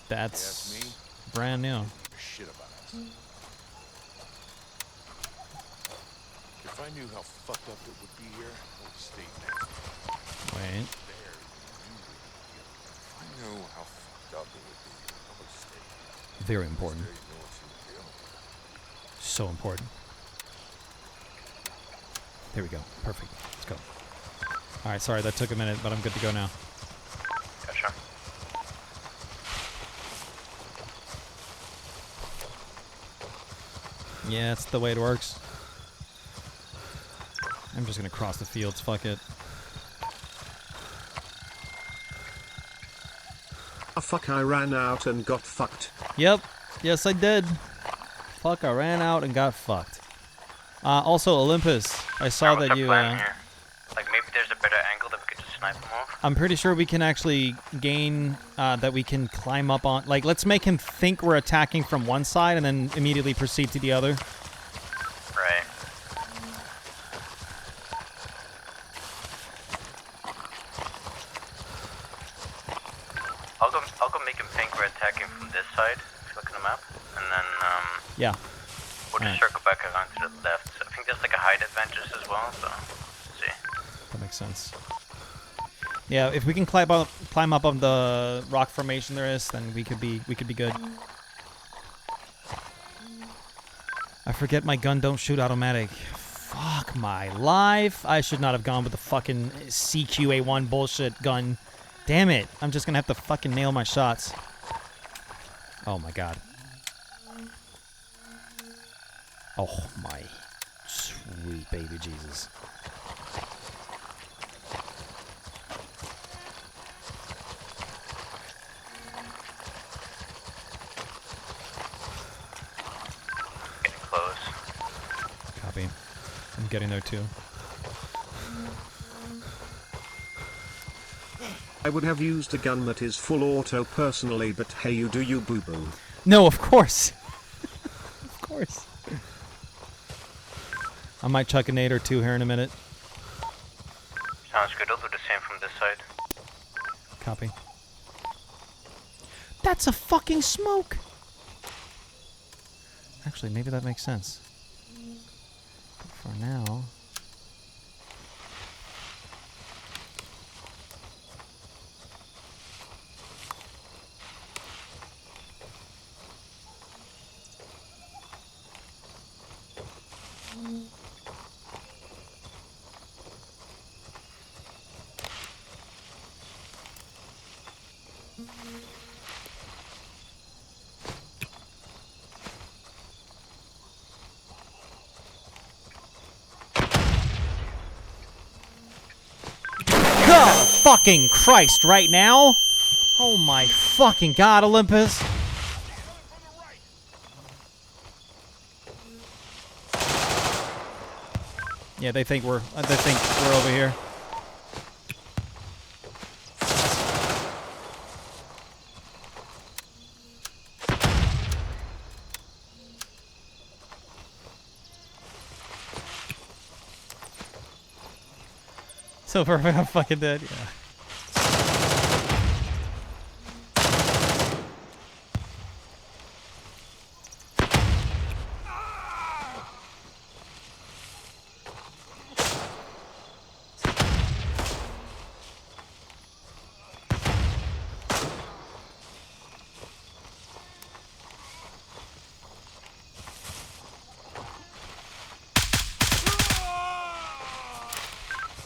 That's brand new. Shit about us. If I knew how fucked up it would be here, I would have stayed there. Wait. There, if I knew how fucked up it would be, I would have stayed. Very important. There, you know what you would do. So important. There we go. Perfect. Let's go. Alright, sorry, that took a minute, but I'm good to go now. Gotcha. Yeah, that's the way it works. I'm just gonna cross the fields, fuck it. Fuck, I ran out and got fucked. Yep. Yes, I did. Fuck, I ran out and got fucked. Also, Olympus, I saw What's that our you, plan here? Like, maybe there's a better angle that we could just snipe him off? I'm pretty sure we can actually gain, that we can climb up on, like, let's make him think we're attacking from one side and then immediately proceed to the other. Right. I'll go make him think we're attacking from this side, if you look at the map, and then, Yeah. we'll just circle back around to the left. So I think there's like a height advantage as well, so, let's see. That makes sense. Yeah, if we can climb up on the rock formation there is, then we could be good. I forget my gun don't shoot automatic. Fuck my life. I should not have gone with the fucking CQA1 bullshit gun. Damn it. I'm just gonna have to fucking nail my shots. Oh my god. Oh my sweet baby Jesus. Getting close. Copy. I'm getting there too. I would have used a gun that is full auto personally, but hey, you do you, boo boo. No, of course. Of course. I might chuck a nade or two here in a minute. Sounds good. I'll do the same from this side. Copy. That's a fucking smoke! Actually, maybe that makes sense. But for now... God fucking Christ, right now? Oh my fucking God, Olympus. Yeah, they think we're over here. So perfect, I'm fucking dead, yeah.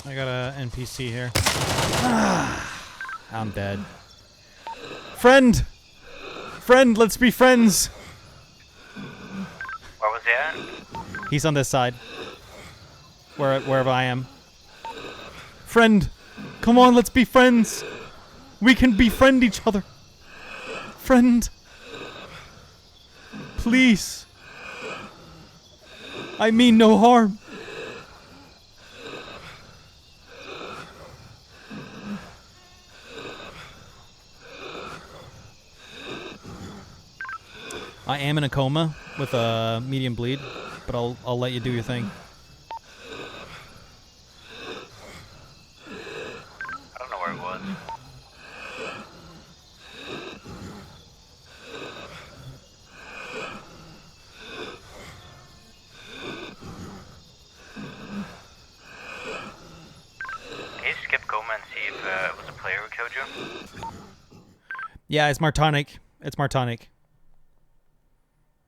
I got a NPC here. I'm dead. Friend! Friend, let's be friends! Where was he at? He's on this side. Wherever I am. Friend! Come on, let's be friends! We can befriend each other! Friend! Please! I mean no harm! I am in a coma with a medium bleed, but I'll let you do your thing. I don't know where it was. Can you skip coma and see if it was a player who killed you? Yeah, it's Martonic. It's Martonic.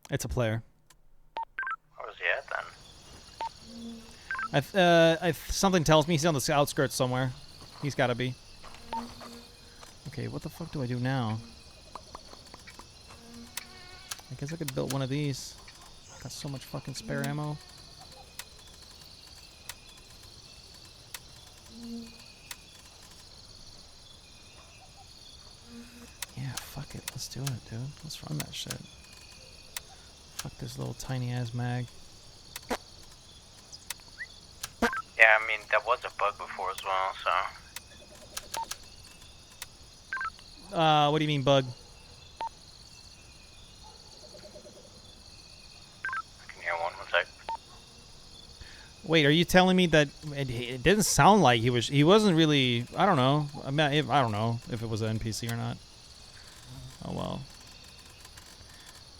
It's a player. Where was he at then? Something tells me he's on the outskirts somewhere. He's gotta be. Okay, what the fuck do I do now? I guess I could build one of these. Got so much fucking spare ammo. Yeah, fuck it. Let's do it, dude. Let's run that shit. Fuck this little tiny ass mag. Yeah, I mean, that was a bug before as well, so... What do you mean bug? I can hear one sec. Wait, are you telling me that it didn't sound like he wasn't really, I don't know. I mean, I don't know if it was an NPC or not. Oh well.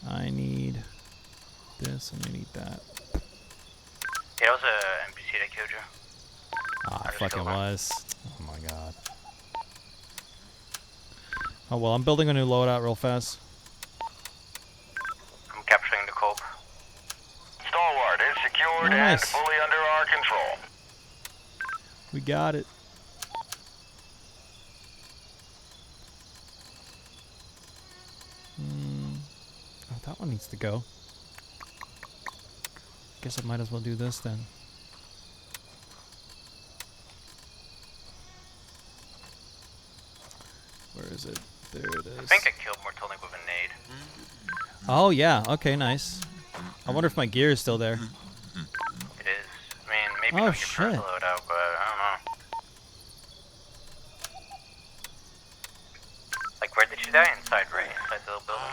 I need this and I need that. Yeah, it was a NPC that killed you. Ah, fucking was. Oh my god. Oh well, I'm building a new loadout real fast. I'm capturing the Cope. Stalwart is secured Oh, and nice. fully under our control. We got it. Oh, that one needs to go. Guess I might as well do this then. Where is it? There it is. I think I killed Mortonic with a nade. Oh yeah, okay, nice. I wonder if my gear is still there. It is. I mean, maybe Oh, not your first shit. loadout, but I don't know.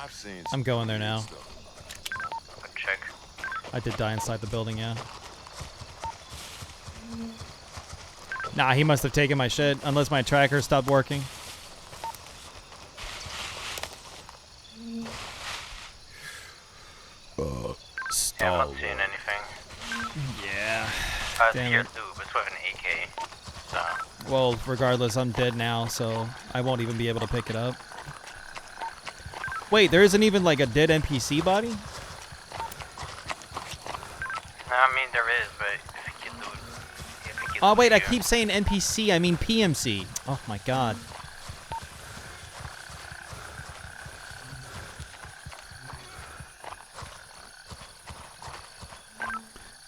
I've seen I'm going there now. Good check. I did die inside the building, yeah. Nah, he must have taken my shit, unless my tracker stopped working. Yeah, I'm not seeing anything. Yeah. It's Damn here it. too, but it's with an AK. So, Well, regardless, I'm dead now, so I won't even be able to pick it up. Wait, there isn't even like a dead NPC body? no, I mean there is, but if you loot, if you Oh wait, I loot, keep saying NPC, I mean PMC. Oh my god.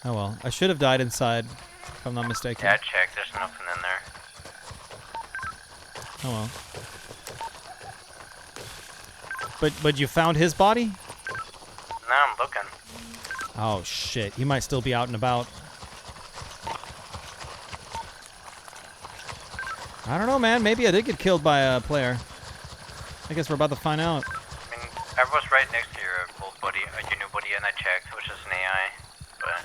Oh well, I should have died inside, if I'm not mistaken. Yeah, I checked. There's nothing in there. Oh well. But you found his body? No, I'm looking. Oh shit, he might still be out and about. I don't know, man. Maybe I did get killed by a player. I guess we're about to find out. I mean, I was right next to your old buddy, your new buddy, and I checked, which is an AI. But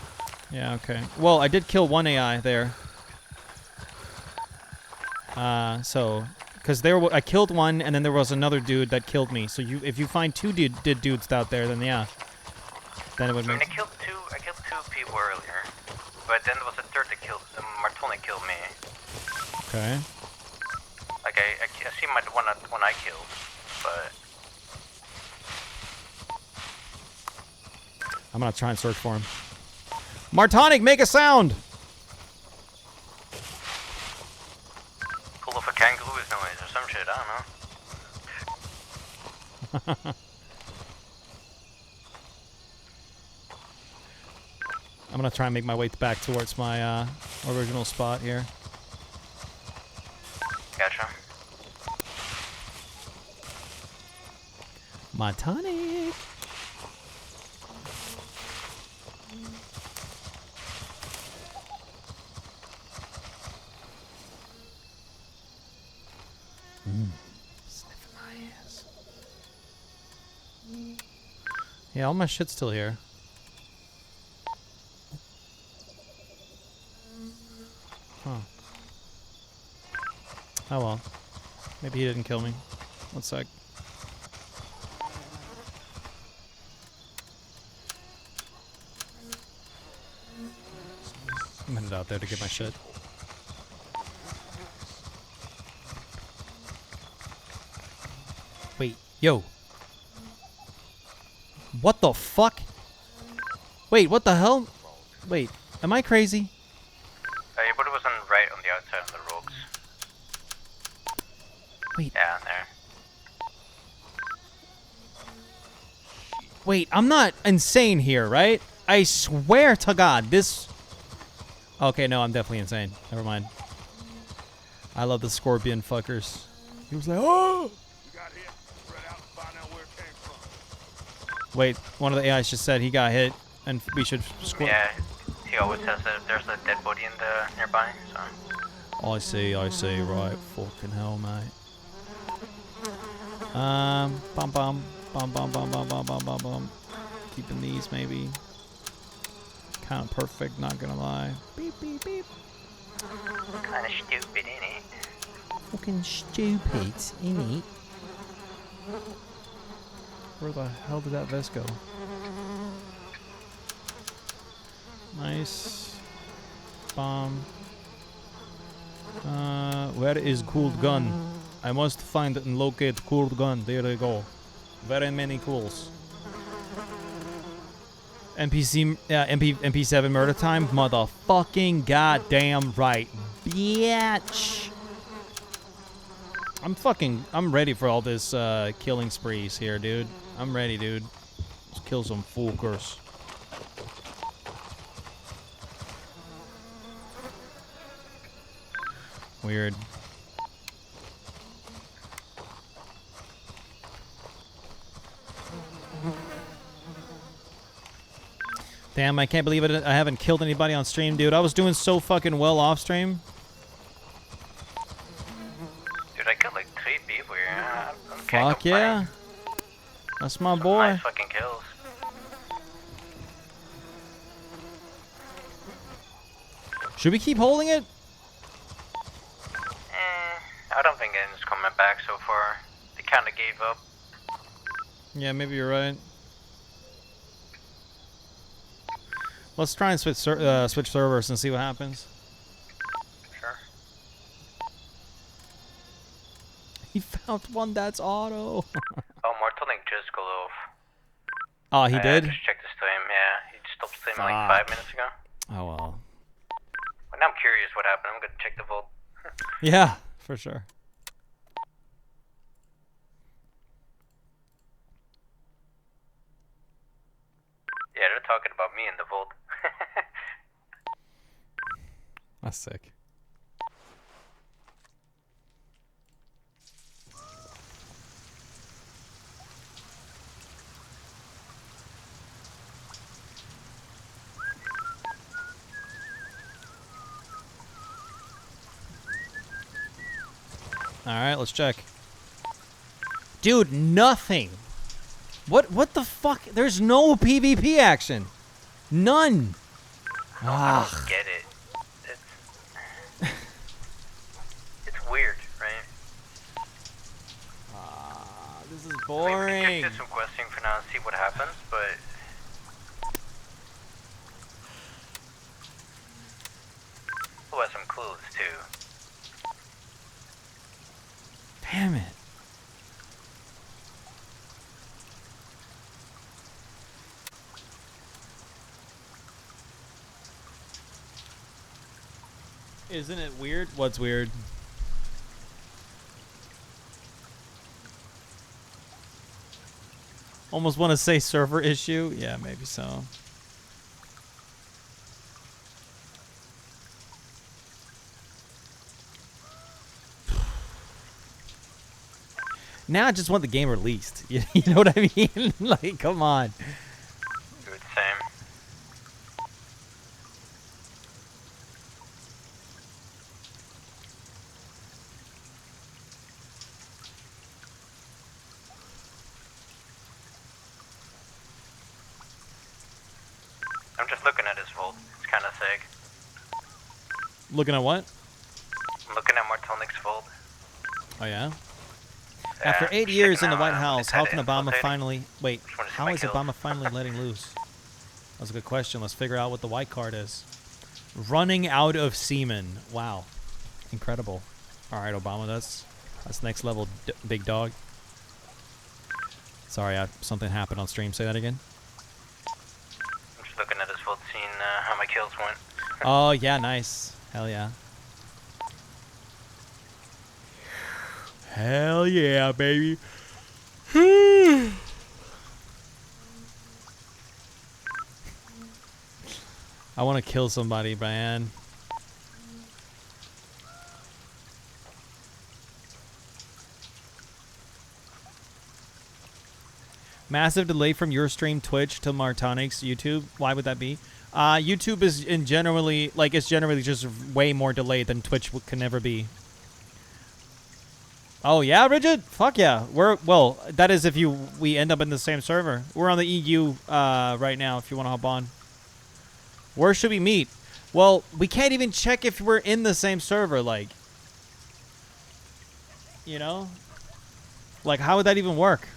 Yeah, okay. Well, I did kill one AI there. Because I killed one, and then there was another dude that killed me. So if you find two dudes out there, then yeah, then it would I mean, make. I killed two people earlier, but then there was a third that killed. Martoni killed me. Okay. Like I see my one I killed, but I'm gonna try and search for him. Martonic, make a sound. pull off a kangaroo's noise or some shit. I don't know. I'm gonna try and make my way back towards my original spot here. Gotcha. Martonic. Sniffing my ass. Yeah, all my shit's still here. Huh. Oh well. Maybe he didn't kill me. One sec. I'm headed out there to get my shit. Wait, yo. What the fuck? Wait, what the hell? Wait, am I crazy? Your buddy was right on the outside of the rocks. Wait. Yeah, there. Wait, I'm not insane here, right? I swear to God, this... Okay, no, I'm definitely insane. Never mind. I love the scorpion fuckers. He was like, oh! Wait, one of the AIs just said he got hit, and we should squat. Yeah, he always says that there's a dead body in the nearby, so. I see, right. Fucking hell, mate. Bum bum. Bum bum bum bum bum bum bum bum. Keeping these, maybe. Kind of perfect, not gonna lie. Beep, beep, beep. Kinda stupid, innit? Fucking stupid, innit? Where the hell did that vest go? Nice. Bomb. Where is cooled gun? I must find and locate cooled gun. There they go. Very many cools. MP7 murder time? Motherfucking goddamn right. Bitch. I'm ready for all this killing sprees here, dude. I'm ready, dude. Let's kill some fuckers. Weird. Damn, I can't believe it. I haven't killed anybody on stream, dude. I was doing so fucking well off stream. Dude, I killed like 3 people here. Fuck yeah. That's my boy. Nice fucking kills. Should we keep holding it? I don't think anyone's coming back so far. They kind of gave up. Yeah, maybe you're right. Let's try and switch servers and see what happens. Sure. He found one that's auto. Oh, Mortal Link just got off. Oh, he did? I just checked his time, yeah. He stopped streaming like Fuck. 5 minutes ago. Oh, well. But now I'm curious what happened. I'm gonna check the vault. Yeah, for sure. Yeah, they're talking about me in the vault. That's sick. Alright, let's check. Dude, nothing. What the fuck? There's no PvP action. None. I don't get it. It's weird, right? This is I mean, we boring. can just do some questing for now and see what happens, but... Who has some clues, too? Damn it. Isn't it weird? What's weird? Almost want to say server issue. Yeah, maybe so. Now I just want the game released. You know what I mean? Like, come on. Good, same. I'm just looking at his vault. It's kind of sick. Looking at what? I'm looking at Martelnik's vault. Oh, yeah? Yeah, After 8 checking years in the out, White House, it's how kinda can Obama infiltrating. finally... Wait, Just wanna see how my is kills. Obama finally letting loose? That's a good question. Let's figure out what the white card is. Running out of semen. Wow. Incredible. All right, Obama, that's next level, big dog. Sorry, something happened on stream. Say that again. I'm just looking at his vault, seeing how my kills went. Oh, yeah, nice. Hell yeah. Hell yeah, baby. I want to kill somebody, man. Massive delay from your stream Twitch to Martonic's YouTube. Why would that be? YouTube is generally just way more delayed than Twitch can ever be. Oh yeah, Rigid? Fuck yeah. Well, that is if we end up in the same server. We're on the EU right now if you want to hop on. Where should we meet? Well, we can't even check if we're in the same server, like. You know? Like, how would that even work?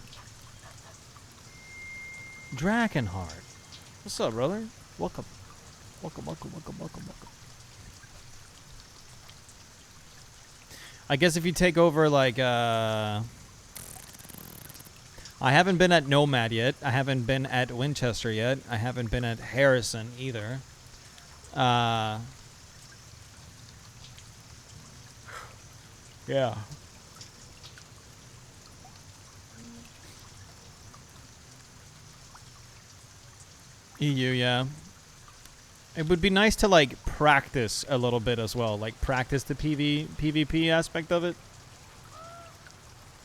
Dragonheart. What's up, brother? Welcome. Welcome. I guess if you take over, like, I haven't been at Nomad yet. I haven't been at Winchester yet. I haven't been at Harrison either. Yeah. EU, yeah. It would be nice to, like, practice a little bit as well. Like, practice the PvP aspect of it.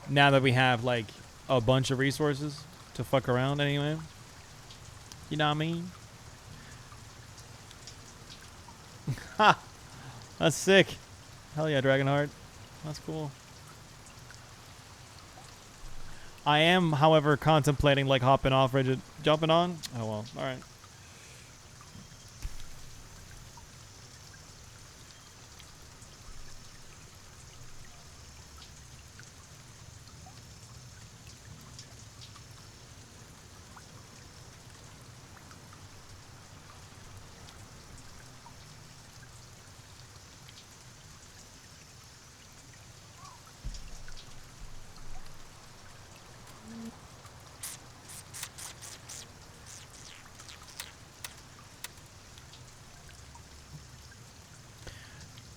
Now that we have, like, a bunch of resources to fuck around anyway. You know what I mean? Ha! That's sick. Hell yeah, Dragonheart. That's cool. I am, however, contemplating like hopping off, Rigid, jumping on. Oh well, all right.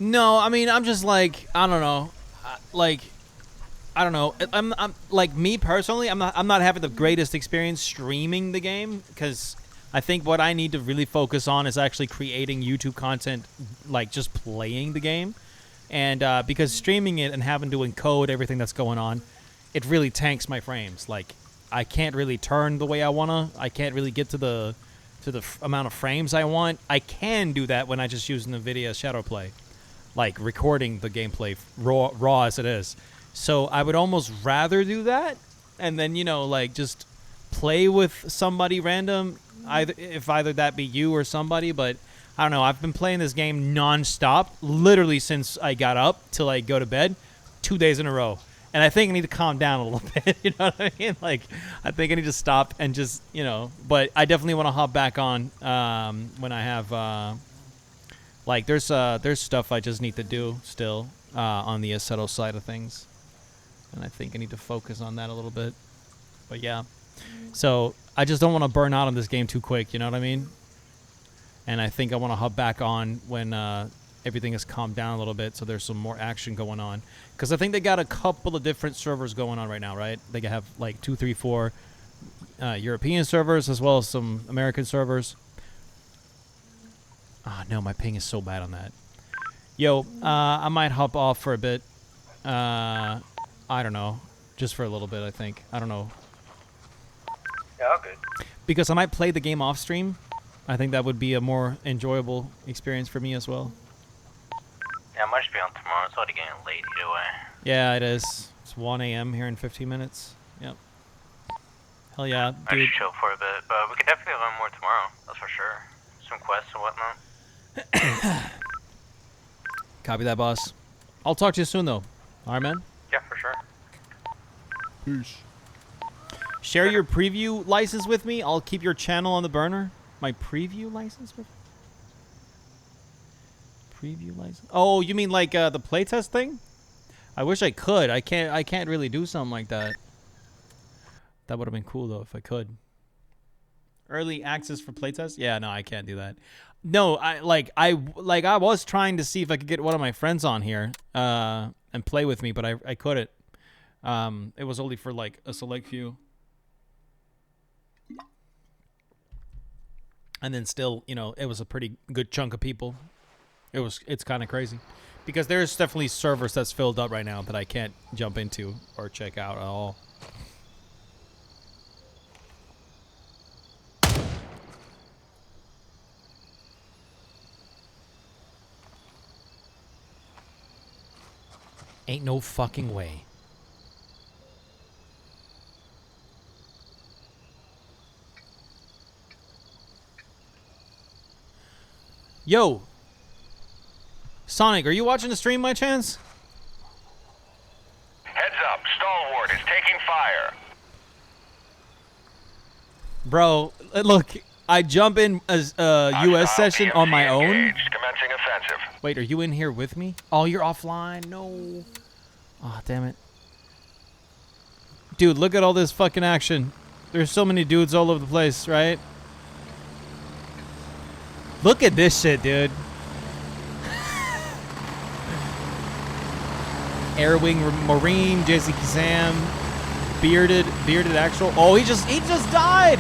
No, I mean, I'm just like, I don't know, like, I don't know. I'm like me personally. I'm not having the greatest experience streaming the game because I think what I need to really focus on is actually creating YouTube content, like just playing the game, and because streaming it and having to encode everything that's going on, it really tanks my frames. Like, I can't really turn the way I wanna. I can't really get to the amount of frames I want. I can do that when I just use NVIDIA Shadowplay, like recording the gameplay raw as it is. So I would almost rather do that, and then, you know, like just play with somebody random, either that be you or somebody. But I don't know. I've been playing this game nonstop, literally since I got up till I go to bed, 2 days in a row. And I think I need to calm down a little bit. You know what I mean? Like, I think I need to stop and just, you know. But I definitely want to hop back on when I have. Like, there's stuff I just need to do still on the Aceto side of things. And I think I need to focus on that a little bit. But yeah. So I just don't want to burn out on this game too quick, you know what I mean? And I think I want to hop back on when everything has calmed down a little bit, so there's some more action going on. Because I think they got a couple of different servers going on right now, right? They have like 2, 3, 4 European servers as well as some American servers. Oh, no, my ping is so bad on that. Yo, I might hop off for a bit. I don't know. Just for a little bit, I think. I don't know. Yeah, all good. Because I might play the game off stream. I think that would be a more enjoyable experience for me as well. Yeah, I might just be on tomorrow. It's already getting late either way. Yeah, it is. It's 1 a.m. here in 15 minutes. Yep. Hell yeah, I dude. should chill for a bit, but we could definitely learn more tomorrow. That's for sure. Some quests and whatnot. Copy that, boss. I'll talk to you soon, though. All right, man? Yeah, for sure. Peace. Share your preview license with me. I'll keep your channel on the burner. My preview license with preview license? Oh, you mean like the playtest thing? I wish I could. I can't really do something like that. That would have been cool though if I could. Early access for playtest? Yeah, no, I can't do that. No, I was trying to see if I could get one of my friends on here and play with me, but I couldn't. It was only for like a select few. And then still, you know, it was a pretty good chunk of people. It's kind of crazy. Because there's definitely servers that's filled up right now that I can't jump into or check out at all. Ain't no fucking way. Yo, Sonic, are you watching the stream by chance? Heads up, Stalwart is taking fire. Bro, look, I jump in as a US session on my own. Engaged, commencing offensive. Wait, are you in here with me? Oh, you're offline. No. Oh, damn it. Dude, look at all this fucking action. There's so many dudes all over the place, right? Look at this shit, dude. Airwing Marine, Jesse Kazam, bearded actual. Oh, he just died.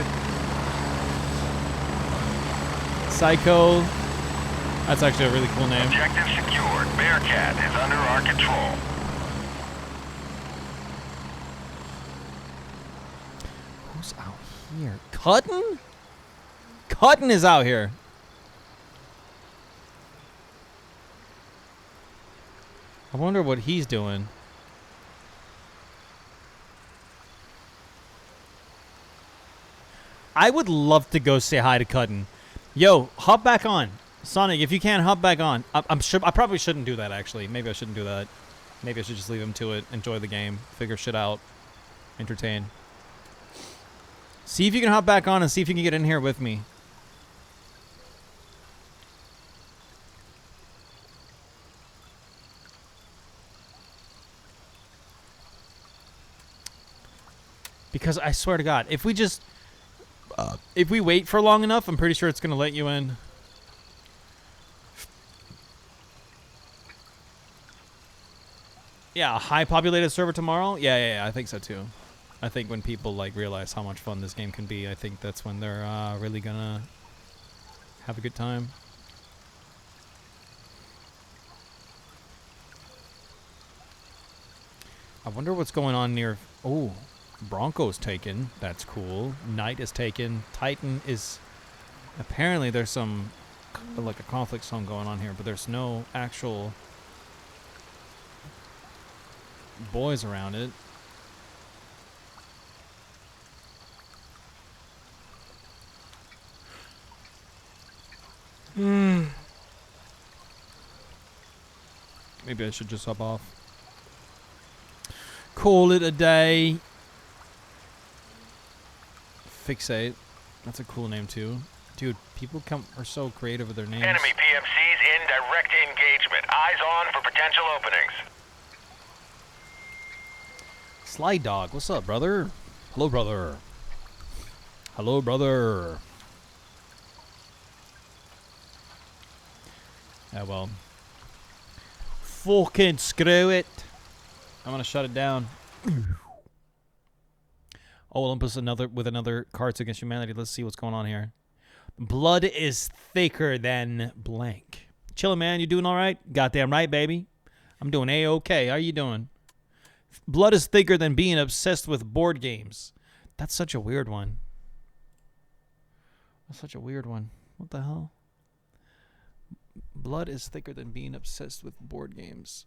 Psycho. That's actually a really cool name. Objective secured. Bearcat is under our control. Who's out here? Cutton? Cutton is out here. I wonder what he's doing. I would love to go say hi to Cutton. Yo, hop back on. Sonic, if you can, hop back on. I'm sure I probably shouldn't do that, actually. Maybe I shouldn't do that. Maybe I should just leave him to it. Enjoy the game. Figure shit out. Entertain. See if you can hop back on and see if you can get in here with me. Because I swear to God, if we just... if we wait for long enough, I'm pretty sure it's going to let you in. Yeah, a high populated server tomorrow? Yeah, I think so too. I think when people like realize how much fun this game can be, I think that's when they're really gonna have a good time. I wonder what's going on near... Oh, Bronco's taken. That's cool. Knight is taken. Titan is... Apparently there's some... like a conflict zone going on here, but there's no actual... boys around it. Maybe I should just hop off. Call it a day. Fixate. That's a cool name too. Dude, people are so creative with their names. Enemy PMCs in direct engagement. Eyes on for potential openings. Sly Dog, what's up, brother? Hello, brother. Hello, brother. Yeah, well. Fucking screw it. I'm gonna shut it down. Olympus with another Cards Against Humanity. Let's see what's going on here. Blood is thicker than blank. Chillin', man. You doing all right? Goddamn right, baby. I'm doing A-okay. How you doing? Blood is thicker than being obsessed with board games. That's such a weird one. That's such a weird one. What the hell? Blood is thicker than being obsessed with board games.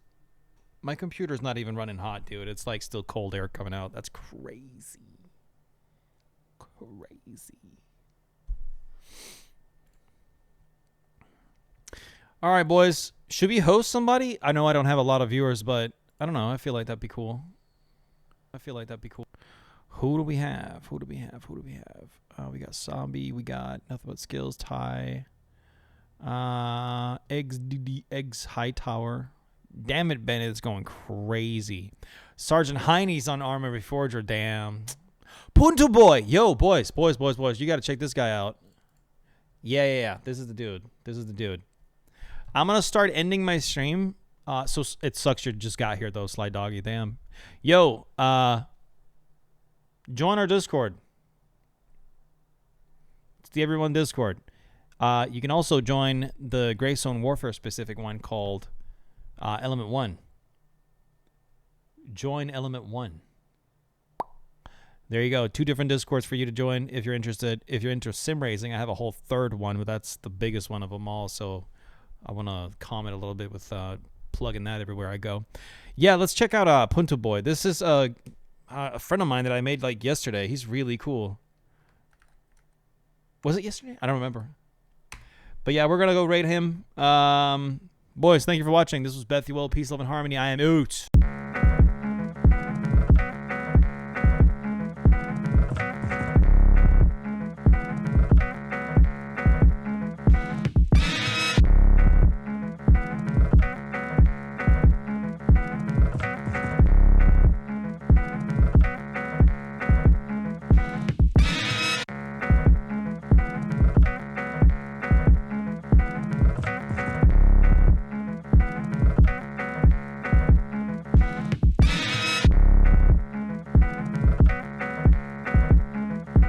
My computer's not even running hot, dude. It's like still cold air coming out. That's crazy. Crazy. All right, boys. Should we host somebody? I know I don't have a lot of viewers, but I don't know. I feel like that'd be cool. Who do we have? We got Zombie. We got Nothing But Skills. Ty. Eggs Hightower. Damn it, Bennett is going crazy. Sergeant Heine's on Armor Reforger. Damn. Punto Boy. Yo, boys. You got to check this guy out. Yeah. This is the dude. I'm going to start ending my stream. So it sucks you just got here, though, Sly Doggy. Damn. Yo, join our Discord. It's the Everyone Discord. You can also join the Greystone Warfare specific one called Element 1. Join Element 1. There you go. 2 different Discords for you to join if you're interested. If you're into sim racing, I have a whole third one, but that's the biggest one of them all. So I want to comment a little bit with plugging that everywhere I go. Yeah, let's check out Punto Boy. This is a friend of mine that I made like yesterday. He's really cool. Was it yesterday? I don't remember. But yeah, we're going to go raid him. Boys, thank you for watching. This was Bethuel. Peace, love, and harmony. I am out.